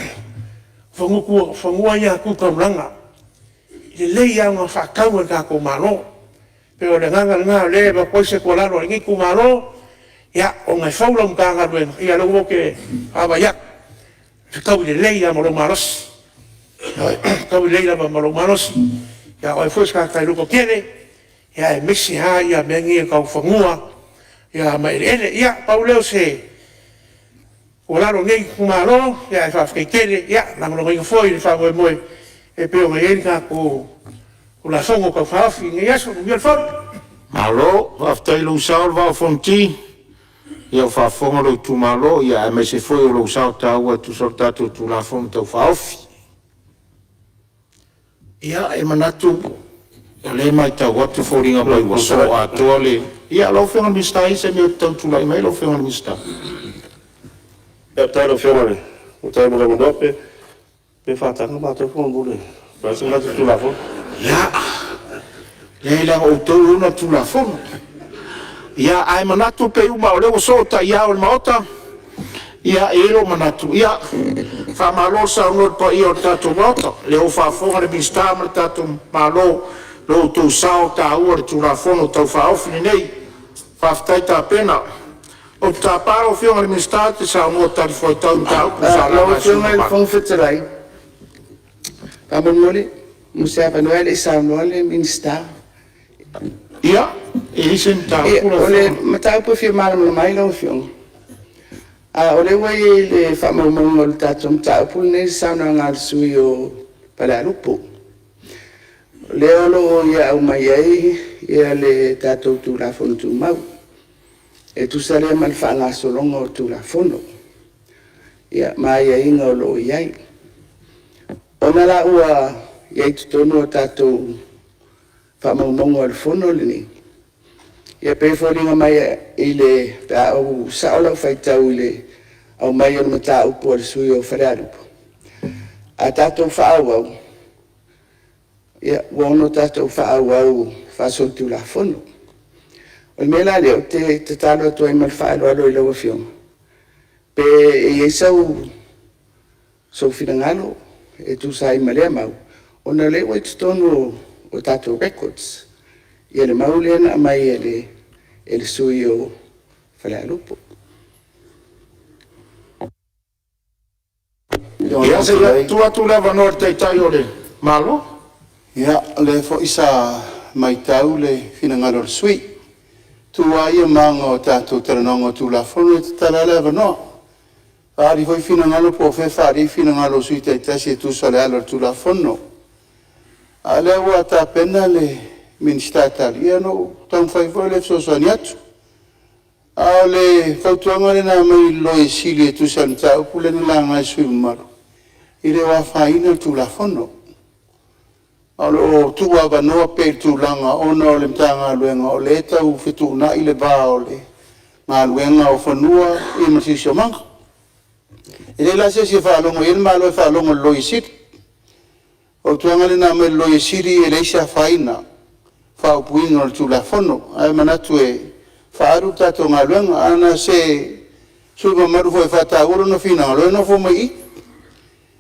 Whangua ia kukauranga. I le lei au ngā whakau e kako malo. Pe o le ngā le ba koise kua laro e ngi kumalo. Ia o ngai whaula mga ngā rue. Ia lau ke awa iak. Kau i le lei a maro marosi. Kau i le lei a maro marosi. Ia o e fues kakai luko kere. Ia e mesi ha ia mengi e kau whangua. Ia mai ele. Ia pau leo se. O laro ngei kumaro, ia e whawhkei kere, ia, langorongo inga foi, le whamoe moe, e peo ngai enka ko la songo kau whawhi, ngai aso, ngai alwhau. Malo, whawhtai lau sao, wau whonti, ia whawhonga lau tu malo, ia e mese foi o lau sao tāua, tu sol tātou tu la whonga tau whawhi. Ia e manatu, le mai tau watu whoringa mai wa so atoa le, ia lau whenga mista i se mea tau tu lai mai lau whenga mista. E tai lo whionga le. O tai mo le monope. Pe whatanga mātou whonga mule. Pasi ngā tu la whonga. Ia, le la o tau una tu la whonga. Ia, ai manatu pe uma o leo sota ia o le maota. Ia, ero manatu. Ia, whamalo sa unor pa ia o tato maota. Leo whawhonga le mista ma tato malo. Lo tau sao ta ua le tu la whonga tau whaofini nei. Whaftai ta pena. O ta paro whionga le mista te sa unor tari foi tau tau. Lau whionga le whongwhitarai. Pamon Musa Panoa le sa unor le minsta. Ia, e isen ta kura. O le matau po whia mara mai lau whionga. O le wai le whamamonga o le tato matau po ne sa unor ngā sui o Palarupo. Le olo ia au mai ai, ia le tato tu la fono tu mau. E tu sare man whaanga solonga o tu la fono. Ia mai ai inga o lo iai. O na la ua Ia tu tonu o tātou whamaumongo al fono le ni. Ia pe whoringa mai i le pia au saola whaitau i le au mai o mata upo al sui o wharearupo. A tātou whaau au. Ia wono tātou whaau au whasotu la fono. O le mela leo te talo tua i malwhaelo alo i laua fionga. Pe e sau so finangalo e tu sai malea mau. O na lewa i tonu o tātou records. Ia le maulena mai e le sui o Whalealupo. Ia se tua tu lava no te tai o le malo? Ia le fo isa mai tau le finangalo le sui. Tua ia manga o tātou taranonga tu la fono te tala leva no. Whaari foi finangalo po fe whaari finangalo sui te tasi e tu sale alo tu la fono. A lewa ta pena le minister italiano tau fai foi le sosani atu. A le fautuanga le na mai loe sili e tu sale tau pule ni langa sui umaru. I le wa whaina tu la fono. Alo tua vanoa pe tu langa ona o le mtanga luenga o le tau fitu na i le ba o le ngā luenga o whanua i masisio manga. I le la se whalongo i le malo e whalongo loi siri. O tuanga le na me loi siri e leisa whaina whaupuinga o le tu la fono. Ai manatu e whaaru tato ngā luenga ana se suga maru foi whatauro na whina ngalo e no fo mai i.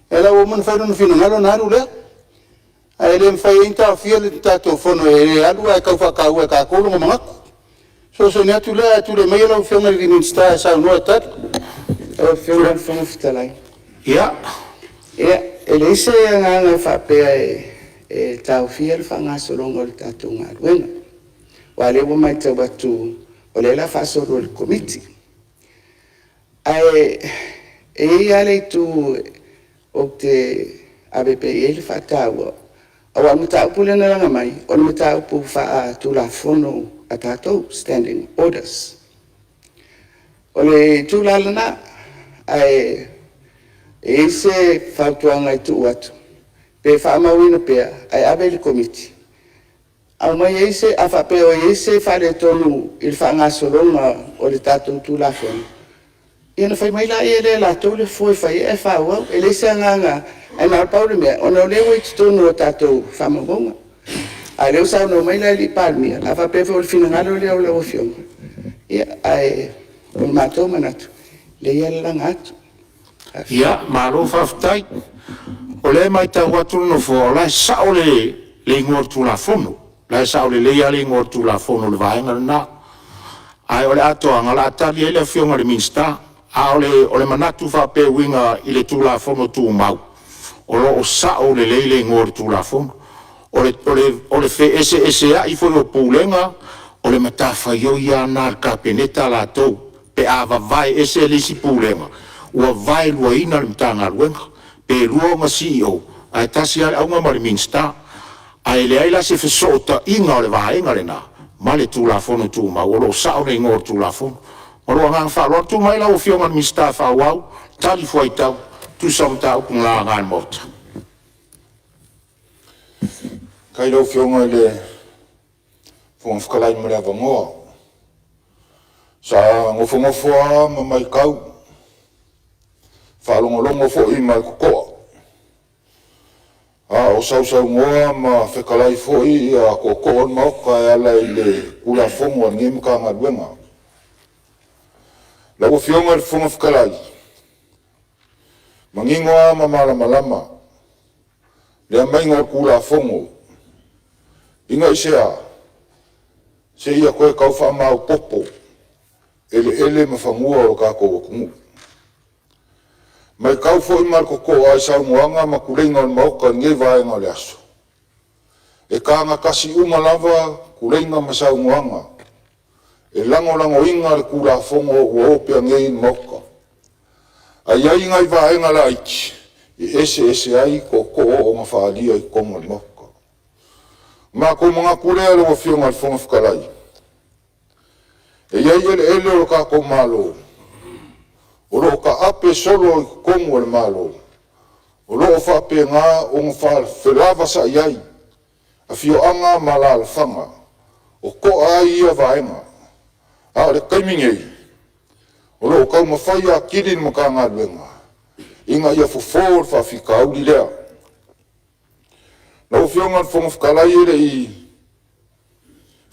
E la o man whairo na whina ngalo na aru lea. Ai le mfai inta fia le tato fono e alu ai kau whakau e kakolo ngā mangaku. So ni atu le mai lau whionga li minsta e sau noa tatu. O whionga le whonga whitalai. Ia. Ia, e le ise e nganga whapea e tau fia le whangasolonga o le tato ngā ruenga. Wa le wa mai tau batu o le la whasoro le komiti. Ai, e ia le tu o te ABP e le whataua. Awa mata upu le nalanga mai, o mata upu wha tu la fono a tātou, standing orders. O le tu la lana, ai e se whautuanga i tu atu. Pe whaamawina pia, ai abe le komiti. Au mai e se, a whapeo e se whare tonu il whangasolonga o le tātou tu la fono. Ia na whai mai la e le la tau le foi whai e whauau, e le se nganga, ai nā paure mea, o nau lewa i tonu o tātou whamagonga. Ai leo sau no mai la li palmia, la whapefa o le finangalo leo leo fionga. Ia, ai, o le mātou manatu, le ia le langa atu. Ia, malo whaftai. O le mai tau atu no fo, la sao le ngor tu la fono. La sao le leia le ngor tu la fono le vaenga na. Ai o le atoa ngala atali e le fionga le minsta. A o le manatu whape winga i le tu la fono tu mau. O lo o sao le leile ngor tu la fono. O le fe ese a i foi o poulenga. O le matafa yo ia nā kapeneta la tau. Pe ava vai ese lisi poulenga. Ua vai lua ina le mtanga luenga. Pe lua o nga CEO. Ai tasi ale au nga ma le minsta. Ai le aila se fesota inga o le vaenga le na. Ma le tu la fono tu mau. O lo sao le ngor tu la fono. O lo ngang whaloa tu mai la o fionga minsta whawau. Tali fuai tau. Tu sam tau kung la ngan mota. Kai lau fionga le whonga whakalai mo le awangoa. Sa ngofo ma mai kau. Whalongolongo fo i mai kukoa. O sau ngoa ma whakalai fo i a kukoa mauka e ala i le kula whongo ngim ka ngā ruenga. Lau fionga le whonga whakalai. Mangingoa ma malama. Lea mai ngā kula whongo. Inga isea, se ia koe kau whamau popo, ele ma whangua o kako kungu. Mai kau fo i marko ko ai sau muanga ma kurenga o mauka nge vaenga le aso. E ka nga kasi uma lava kurenga ma sau muanga. E lango inga le kula whongo ua opea nge in mauka. Ai ai ngai vaenga la iki, e ese ai ko o ma whaalia i konga le mauka. Ma ko mga kulea lo fionga le whonga whakalai. E iai ele o ka ko malo. O lo ka ape solo i kongo le malo. O loo whapenga o ngā whelava sa iai. A whioanga ma la alfanga. O ko ai ia vaenga. A le kaimingei. O loo kau mawhai a kirin mo ka ngā luenga. Inga ia fufor whawhikau li lea. Na uwhionga whonga whakalai ere i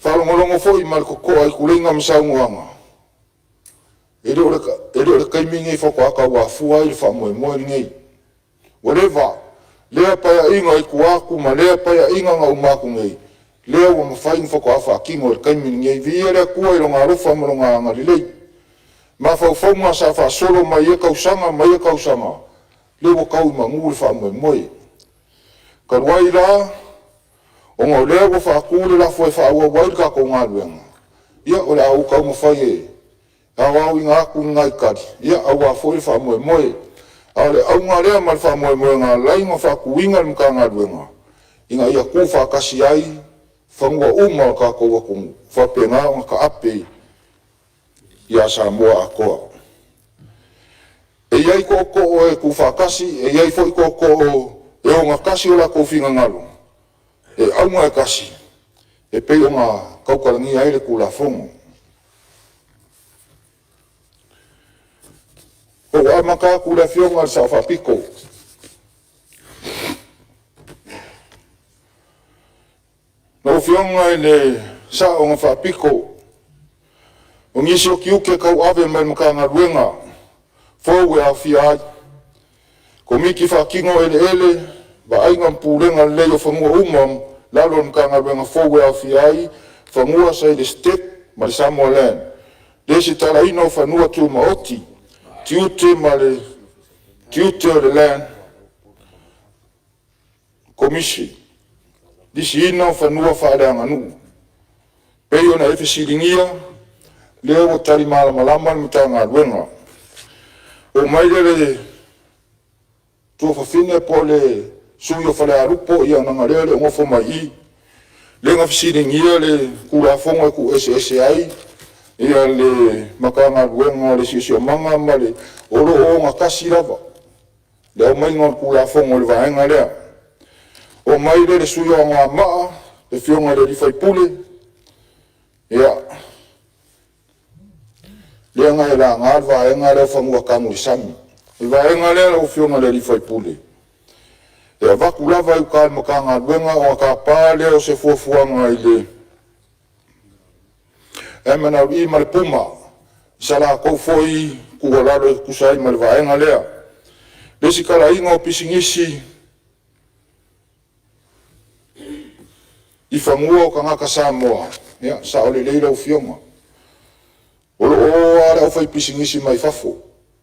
whalongolongo fo i mal koko ai kulenga msaunguanga. Ere o le kaimingei whakaka wa fua i le whamoe moe ngei. Whatever, lea paya inga i kuaku ma lea paya inga nga umaku ngei. Lea wa mawhaing whakawha kingo i kaimingei vi ere kua i ronga rufa mo ronga angarilei. Ma whauwhaunga sa whasolo mai e kausanga. Lewa kau i manguri whamoe moe. Karuai la, o ngau lea wa whakule la fwe whaua wairika ko ngā luenga. Ia o le au kau mawhai e. Au au inga aku ngai kari. Ia au a fwe whamoe moe. Au le au ngā lea mal whamoe moe ngā lai ngā whakuinga ni mga ngā luenga. Inga ia ku whakasi ai, whangua uma ka koua kungu. Whapenga o ka ape ia Samoa a koa. E iai ko o e ku whakasi, e iai fo i ko o e o ngā kasi o la kouwhinga ngalo. E au ngā kasi. E pei o ngā kaukarangi aere ku la fongo. O amaka ku la fionga al sa whapiko. No fionga e le sa o ngā whapiko. O ngisi o kiuke kau ave mai maka ngā ruenga. Fou e a fiai. Ko miki whakingo ele, wa ainga mpūrenga leo whangua umam, lalo maka ngā ruenga fou e a fiai, whangua sai le state, ma le Samoa land. Desi tala ino whanua tu maoti, tiute ma le, tiute o le land, komisi. Disi ino whanua whaereanga nu. Pei ona efe siringia, leo o tari malama mta ngā ruenga. O maile tua whawhine po le sui o whale arupo ia nanga lea le ngofo mai i. Le ngā whisiringia le kura whonga ku SSI. Ia le makanga ruenga le sisio manga ma le oro o ngā kasi lava. Le au mai ngā kura whonga le vahenga lea. O maile le sui o ngā maa, le whionga le rifai pule. Ia. Lea ngai la ngā vahenga lea whangua kamu i sami. I vahenga lea o whionga le rifai pule. E waku lava i kāle maka ngā ruenga o ka pā lea o se fuafuanga i le. E mana i ma le puma. Isa la kou foi kua lalo e kusai ma le vahenga lea. Lesi kala inga o pisingisi. I whangua o ka ngaka Samoa. Ia, sa o le leila o whionga. Olo o ale au whai pisingisi mai fafo.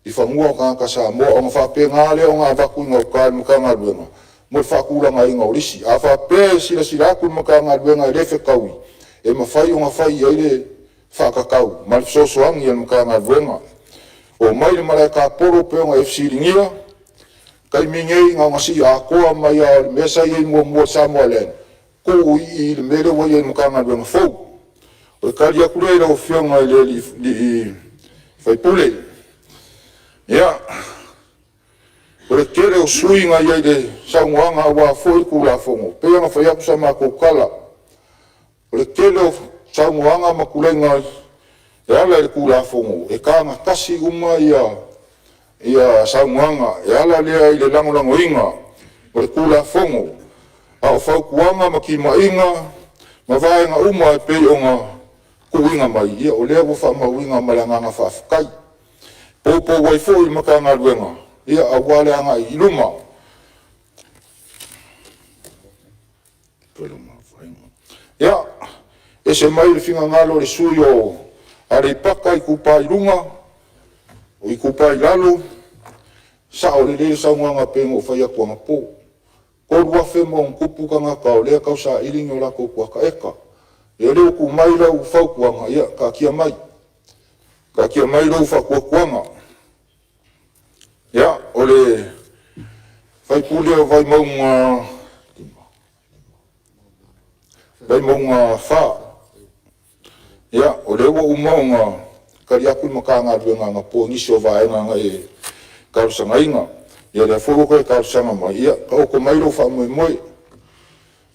I whangua o ka ngaka Samoa. O ngā whape ngā leo ngā waku inga o kāle maka ngā ruenga. Mo le whakuranga inga o risi. A whape sila aku maka ngā ruenga i lefe kaui. E mawhai o ngā whai i aile whakakau. Ma le sosoangi i maka ngā ruenga. O mai le malai ka poro pe o ngā FC ringira. Kai mingei ngā ngasi a koa mai a mesa i mua Samoa land. Ko i le mele wa i maka ngā ruenga fau. O le kari aku reira o whionga i le li whaipule. Ia. O le kere o sui ngā iai le saungoanga wa foi ku la fongo. Pea ngā whai aku sa mako kala. O le kere o saungoanga makulenga e ala le ku la fongo. E ka ngā kasi uma ia saungoanga. E ala lea i le langolango inga. O le ku la fongo. A o whaukuanga makima inga. Ma vaenga uma e pei o ngā kuinga mai. Ia o lea wafa mawinga malanganga whaafukai. Popo waifo i maka ngā ruenga. Ia a wale anga i luma. Ia, e se mai le whinga ngalo le sui o are paka i kupa i runga, o i kupa i lalo, sa o le leo saunga pengo o whai akua ngapo. Korua whemo ang kupukanga ka o lea kau sa ilingi o lako kua ka eka. E leo ku mai lau whaukuanga, ia, ka kia mai. Ka kia mai lau whakuakuanga. Ia, o le whai pule o vai maunga wha. Ia, o le ua umaunga kari aku i maka ngā ruenga ngā po nisi o vaenga nga e karusanga inga. ia le fo ko ka sanga mai ia ka ko mai lo fa moi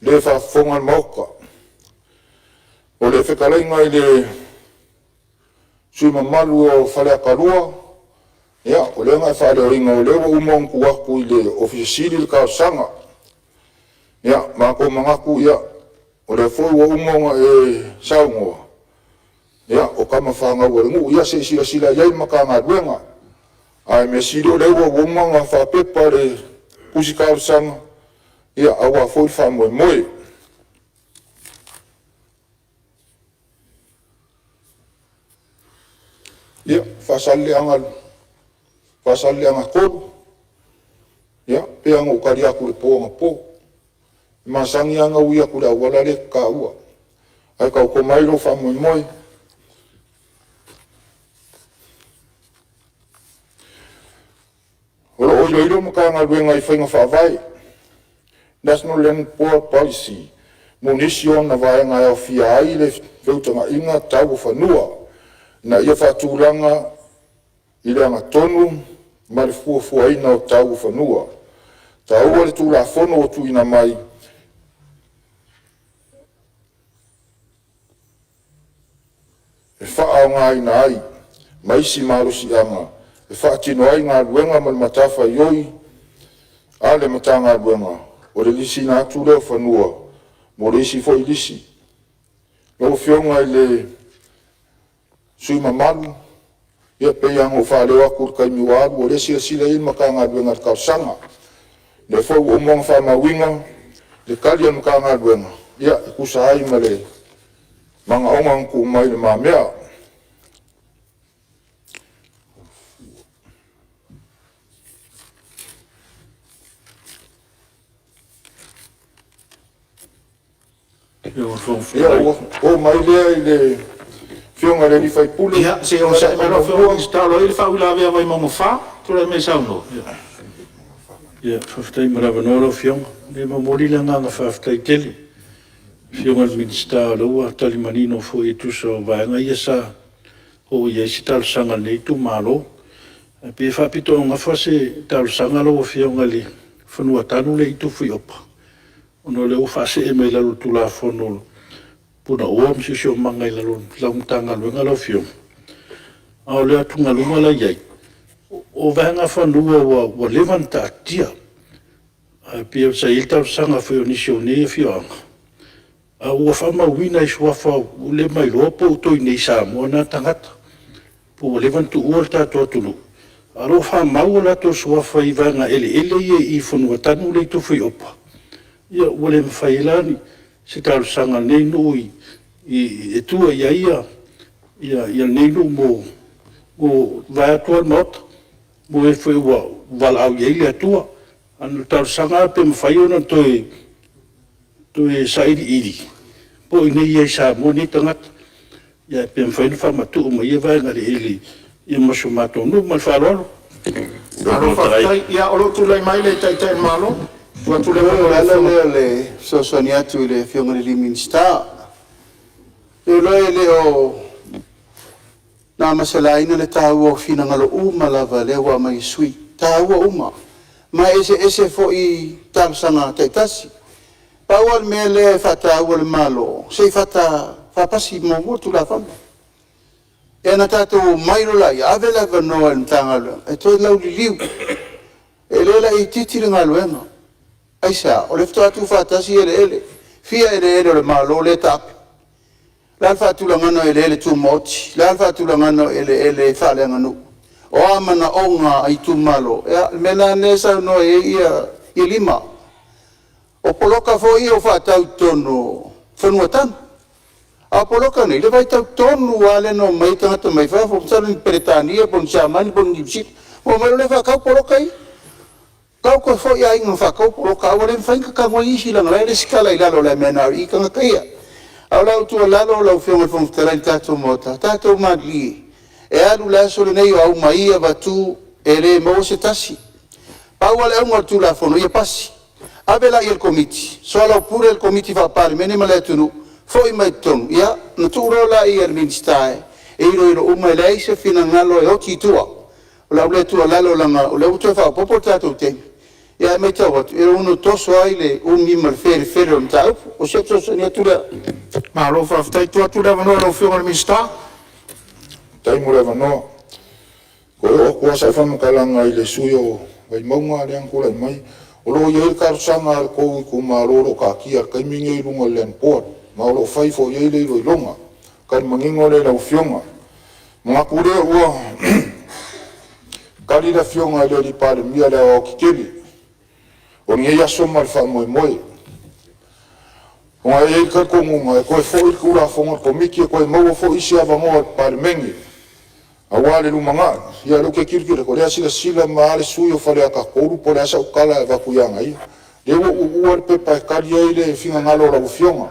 le fa fonga moka o le fekala ngai le sui mamalu o fale kalua ia o le ngai fa le ringa o le o mong ku aku le ofisiri le ka sanga ia ma ko mangaku ia o le fo o mong e saungo ia o kama fa nga o ngu ia se sila ia maka nga duenga ai me silo le o mong fa pepa le kusika sanga ia awa fo fa moi ia fasale anga koru ia pe anga ukari aku le po po masangi anga uia ku la wala le ka ua ai ka ko mai lo fa moi o lo maka nga luenga I whainga whaavai National Land Board Policy Munisio na vaenga o fia ai le veutanga inga tau whanua na ia whatūlanga I le anga tonu ma le fuafuaina o tau whanua. Ta ua le tūla whono o tuina mai e whaao ngā ina ai ma isi marosi anga e whaatino ai ngā luenga ma le matafa ioi a le mata ngā luenga o le lisi nā tūleo whanua mo le isi fo I lisi. Lo fionga I le sui mamalu ia pei anga o whaaleo aku kai miwaru o le sila in maka ngā luenga le kausanga le fo o monga whamawinga le kalia maka ngā luenga ia e kusa ai ma le manga onga nku mai le mamea ia o mai lea I le fionga le rifai pule ia se o sa mero fo stalo il fa ula vea vai mo fa tu le me sauno ia faftai marawa noro fionga le mamori la nganga faftai tele fionga le minista loa tali manino fo I tuso vaenga ia sa o ia si tal sanga nei tu malo pe fapito nga fa se tal sanga lo fionga le fanua tanu le tu fui opa ono le o fa se me la tu la fono puna o msi sio manga la la mtanga lo ngalo fio au le tunga lo mala yai o vanga fanua wa levanta tia pe sa il tal sanga fo ni sio ne fio a ua whamawina I suafa ule mai loa po utoi nei sa mua nā tangata. Po ule vantu ua tātua tunu. A ro whamau la to suafa I vanga ele I whanua tanu le tu whi opa. Ia ule mwhailani se tāru sanga nei no I e tua ia nei no mo vai atua mota. Mo e whi ua wala au ia ili atua. Anu tāru sanga pe mwhaiona to e sairi iri. Po ine ia sa mo ni tangata. Ia pe mwhainu whamatu ma ia vai ngare ili. Ia maso mato no mal whalolo. alo fa ia olo tu lai mai le tai malo wa tu le le sosoni atu le fionga le minista. Le o na masalaina le tau o fina ngalo uma lava le wa mai sui. Tau o uma. Ma ese fo I tamsanga taitasi. Pawal mele fata wal malo. Sei fata fa pasi mo tu la fama. E na tato mairo la ya avela no al tangalo. E to la liu. E le la I titiri ngalo ena. Aisa, o le fto atu fata si ele. Fia ele le malo le tap. La fatu la ngano ele tu moti. La fatu la ngano ele fale ngano. O amana onga I tu malo. E mena nesa no ia lima. O poloka fo I o whatau tono whanua tanu. A poloka nei, le vai tau tonu wale no mai tangata mai wha, fo mtana ni Peretania, pon Siamani, pon Nipsit, o mai le whakau poloka I. Kau ko fo ia inga whakau poloka, awa le mwhainka kangwa isi lang, lai le sikala I lalo le mena I kanga kaia. Au lau tua lalo lau whionga fo mtala I tato mota, tato madli. E alu laso le nei o au maia watu e le mo se tasi. Pau ale au ngal tu la fono, ia pasi. Avela I il comiti, solo pure il comiti fa pari, meni maletunu, foi mai tonu, ia, naturo la I il ministae, e iro uma eleise fina ngalo e oti tua. o la ule tu lalo langa o le utu fa popo tato te ia me tau atu e uno toso ai le umi mal fere o mta upu o se toso ni atu lea Malo whaftai tu atu lewa noa lau whionga le minsta. Tai mo lewa noa. Ko e o kua sa whamakalanga i le sui o vai maunga le angkula i mai. O lo iei karusanga al kou i ku maroro ka kia kai mingi i runga le anpoa. Ma o lo whaifo iei le ilo i longa. Kai mangingo le lau whionga. Mga kure ua kari la whionga i le li pale mia le o kikiri. O nge yaso mal wha moe moe. O nga iei ka kongunga e koe fo i kura fonga komiki e koe maua fo isi avangoa pale mengi. A wale lumanga, ia luke kirikira ko lea sila maale sui o whare aka kouru po lea sa ukala e wakuyanga ia. Lewa uua le pepa e kari ai le finga ngalo la ufionga.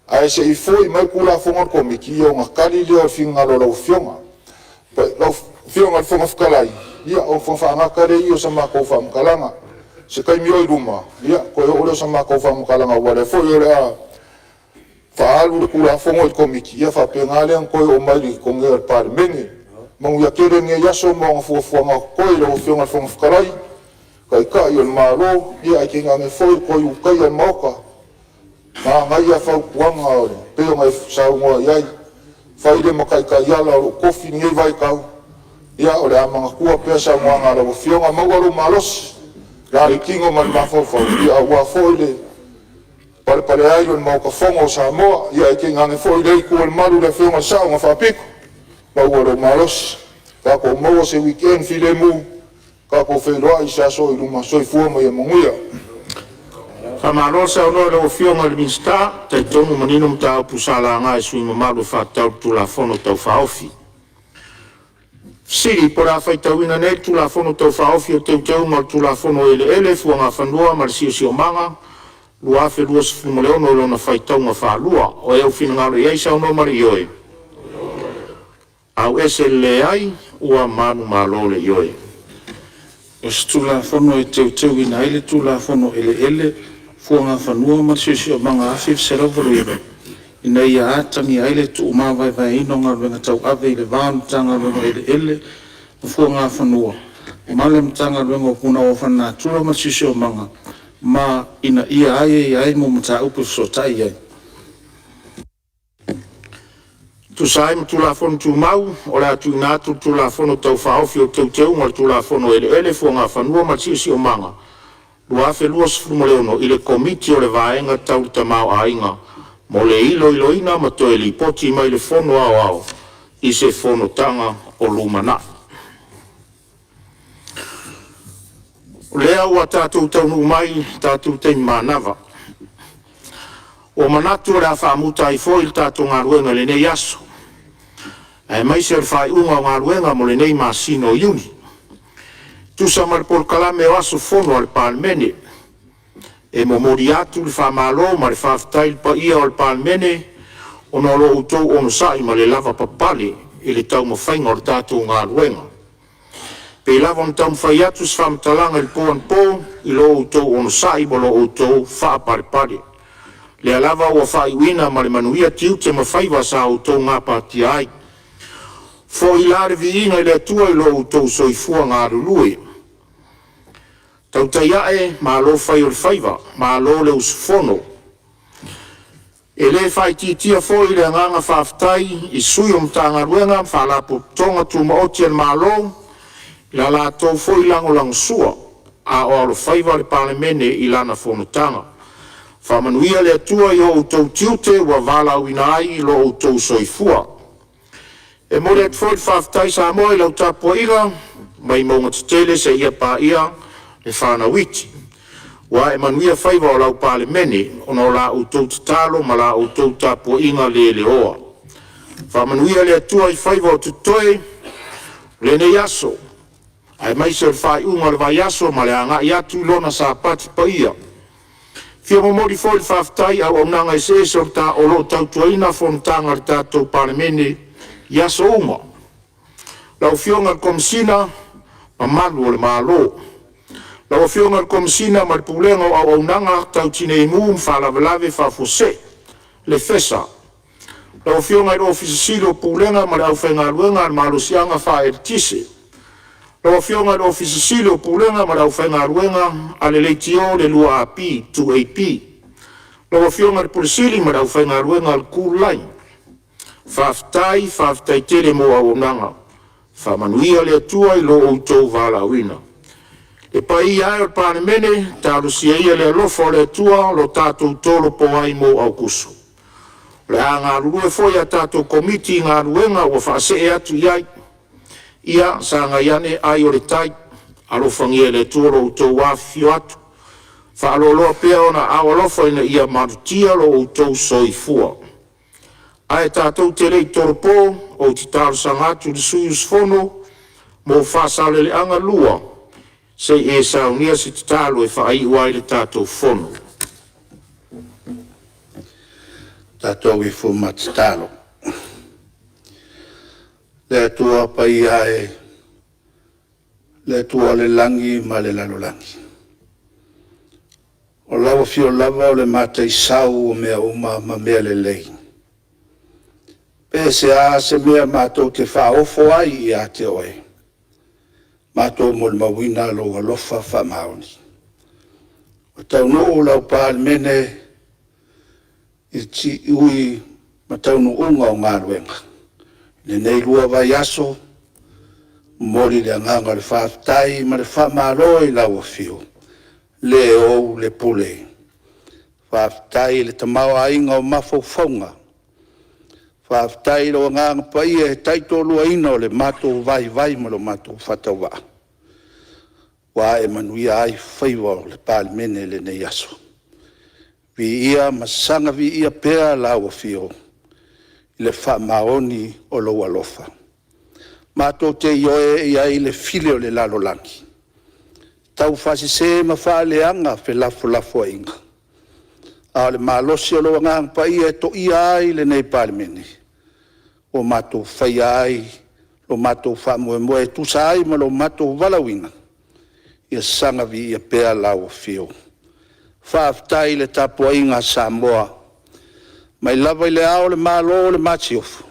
A e se i foi mai kura fonga komiki ia o nga kari leo le finga ngalo la ufionga. La ufionga le fonga whakalai, ia o fonga ngakare ia sa mako whamkalanga. Se kai mi oi ruma, ia koe o leo sa mako whamkalanga wale foi o lea whaalu le kura fonga i komiki ia whapengale ang koe o mairi konge al pare mengi. Mangu ya kere nge yaso mga fuafuanga koe le ufionga le fonga whakarai. Kai ka i al maro, ia ai kinga nge foi koe ukai al maoka. Nga ngai a whau kuanga ore, peo ngai saungoa iai. Whaile makai ka iala o kofi ngei vai kau. Ia o le a mga kua pea saungoanga le ufionga mauaru malosi. Rari kingo man mafofau, ia ua foile. Pale ai le mau ka fonga o Samoa, ia i kinga nge foi lei kua le maru le whionga sao nga whapiko. Mauaro malos, ka ko maua se weekend file mu, ka ko wheroa i sa so i ruma soi fuama i amanguia. Ka malo sa ono le o whionga le minsta, tai tonu manino mta upu sala nga e sui mamalu whatau tu la fono tau whaofi. Siri, po la whaitau ina nei tu la fono tau whaofi o teu ma tu la fono ele fuanga whanua ma le sio manga, lua fe lua se fumoleono lo na whaitau nga whalua, o eo fina ngalo iei sa ono mari ioe. Au ese le ai, ua manu malo le ioe. O se tula fono e teu ina ele tula fono ele fuanga whanua ma sio manga afi se ravruiva. Ina ia atangi aile tu vai ino ngā ruenga tau ave ile vānu tanga ruenga ele fuanga whanua. Male mtanga ruenga kuna o whana tula ma sio manga. Ma ina ia ai mo mta upu so tai ai. Tu sai ma tu la fono tu mau, o la tu natu tu la fono tau whaofi o teu ma tu la fono ele fuanga whanua ma sio manga. Lua fe lua se fumoleono ile komiti o le vaenga tau ta mau ainga. Mo le ilo ina ma toe li poti mai le fono au i se fono tanga o lumana. Lea ua tātou taunu mai, tātou teimi manava. O manatu rea whaamuta i fōi tātou ngā ruenga le nei aso. E mai se whai unga ngā ruenga mo le nei masino iuni. Tusa maripol kalame o aso fono al palmene. E mo mori atu le whamalo ma le whaftail pa ia o le palmene o no lo utou ono sai ma le lava papale i le tau mawhainga o le tātou ngā ruenga. Pe lava on tau mwhai atu se whamtalanga il pōan pō i lo utou ono sai mo lo utou whaaparepare. Le alava ua whaiwina ma le manuia tiu te mawhaiwa sa utou ngā pāti ai. Fo i lare vi ina i le atua i lo utou soifua ngā rulue. Tau tai ae, ma lo fai o le whaiva, ma lo le usufono. E le whai titia foi le nganga whaftai i sui o mtanga ruenga, whalapo tonga tu maoti al ma lo, la la tau foi lango lang sua, a o lo whaiva le palemene i lana whonotanga. Whamanuia le atua i o utou tiute wa vala winai i lo utou soifua. E mole at foi whaftai sa moa i lau tapua ira, mai maunga tele se ia pa ia, e whana witi. Wa e manuia whaiva o lau pale mene, ono la utou tatalo ma la utou tapua inga le oa. Whamanuia le atua i whaiva o tutoe, le ne yaso. Ai mai se whai unga le vai yaso ma le anga i atu lona sa pati pa ia. Fia momori foi whaftai au nanga i se o ta o lo tautuaina fontanga le tātou pale mene, yaso unga. Lau fionga komsina, ma malu o le malo. Lau fionga komsina ma le pulenga au nanga tau tine imu whalavelave whafose, le fesa. Lau fionga i ofisi silo pulenga ma le au whenga luenga al malo sianga wha e tise. Lo fionga lo fisisile o pulenga ma lau whainga ruenga a le leitio le lua api, 2AP. Lo fionga le pulisili ma lau whainga ruenga al kulai. Whaftai tele mo a onanga. Whamanuia le atua I lo o tau vala wina. E pai ai o pane mene, tāru sia ia le alofa le atua lo tātou tolo po ai mo au kusu. Le a ngā ruru e foi a tātou komiti ngā ruenga o whaase e atu iai. Ia sa ngā iane ai o le tai, alofangia le atua lo tau wafio atu. Whaaloloa pia ona awalofa ina ia marutia lo tau soifua. Ai tātou te rei toropo o ti tāru sangatu le suyus fono mo whaasale le anga lua. Sei e saunia se te tālu e whaai uai le tātou fono. Tātou I fu matatalo. Le atua pai ae, le atua le langi ma le lalo langi. O lawa fio lava o le matai sau o mea uma ma mea le lei. Pese a se mea mātou te whaofo ai I a te oe. Mātou mo le mawina lo alofa whamaoni. O tau no o lau pāle mene I ti ui ma tau no unga o ngā ruenga. Le nei lua vai aso, mori le anganga le whaftai ma le whamaroi lau a fio. Le o le pule. Whaftai le tamau a inga o mawhauwhaunga. Whaftai lo nganga pai e taito lua ina o le mātou vai ma lo mātou whatawa. Wa e manuia ai whaiwa o le pāle mene le nei aso. Vi ia masanga vi ia pea lau a fio. I le whamaoni o lo alofa. Mātou te ioe ia I le file o le lalo langi. Tau whasi se ma whaaleanga fe lafo a inga. A le malosi o lo ngang pa ia to ia ai le nei pāle mene. O mātou whai ai, lo mātou whamoe tusa ai ma lo mātou walawina. Ia sanga vi ia pea lau a fio. Whaaftai le tapua inga Samoa. Mai lava I le ao le malo le matiofu.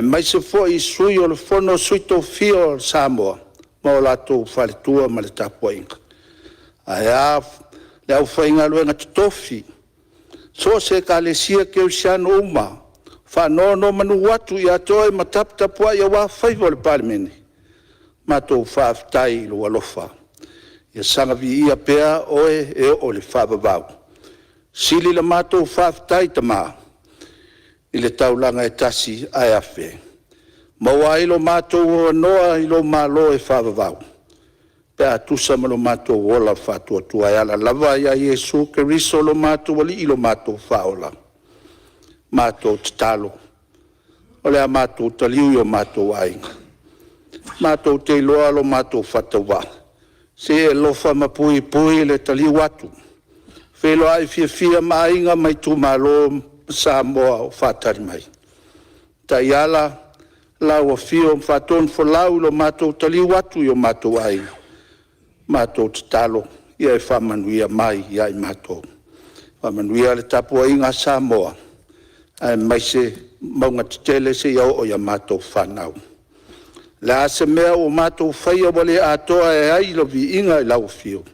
Mai se fo I sui o le fono suito fio Samoa. Ma o lato whaletua ma le tapua inga. Ai le au whainga luenga tutofi. So se ka le sia ke usiano uma. Whanono manu watu I atoe ma tapua ia wa whaivo le palimene. Ma tō whaaftai lo alofa. Ia sanga vi ia pea oe e o le whaababau. Sili la mātou whaaftai tama. I le taulanga e tasi ai awhe. Maua ilo mātou o noa ilo mālo e whaababau. Pea tusa ma lo mātou ola whātua tua e ala lava ia Iesu ke riso lo mātou ali ilo mātou whaola. Mātou tatalo. O lea mātou taliu o mātou ainga. Mātou te iloa lo mātou whatawa. Se e lofa mapui le taliu atu. Whelo ai fia mainga mai tu malo Samoa o whatari mai. Ta iala lau a fio whaton folau lo mātou taliu atu I o mātou ainga. Mātou tatalo ia e whamanuia mai ia I mātou. Whamanuia le tapua inga Samoa. Ai mai se maunga tele se iau o ia mātou whanau. La se mea o mātou whaia wale atoa e ai lo vi inga I lau fio.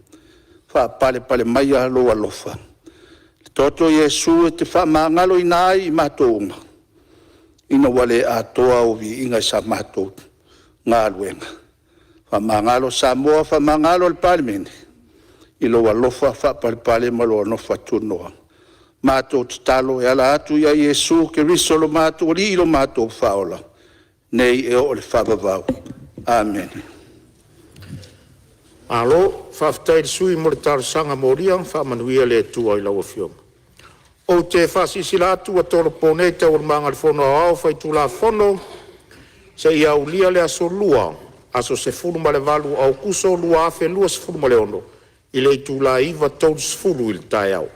Wha pale mai a lo alofa. Toto Iesu e te wha maangalo I nai I mātou unga. Ina wale atoa o vi inga sa mātou ngā luenga. Wha maangalo Samoa, wha maangalo le palimene. I lo alofa wha pale ma lo anofa tunoa. Mātou tatalo e ala atu ia Iesu ke riso lo mātou li lo mātou whaola. Nei e o le whabawau. Amen. Alo, whaftai sui mo le tarasanga moria, whamanuia le tua I lau fiong. O te whasisi la tua tolo ponete o le manga le fono au, whai tu la fono, se ia ulia le aso lua, aso se fulu ma le valu au kuso lua afe lua se fulu ma le ono, I le tu la iwa tolu se fulu I le tai au.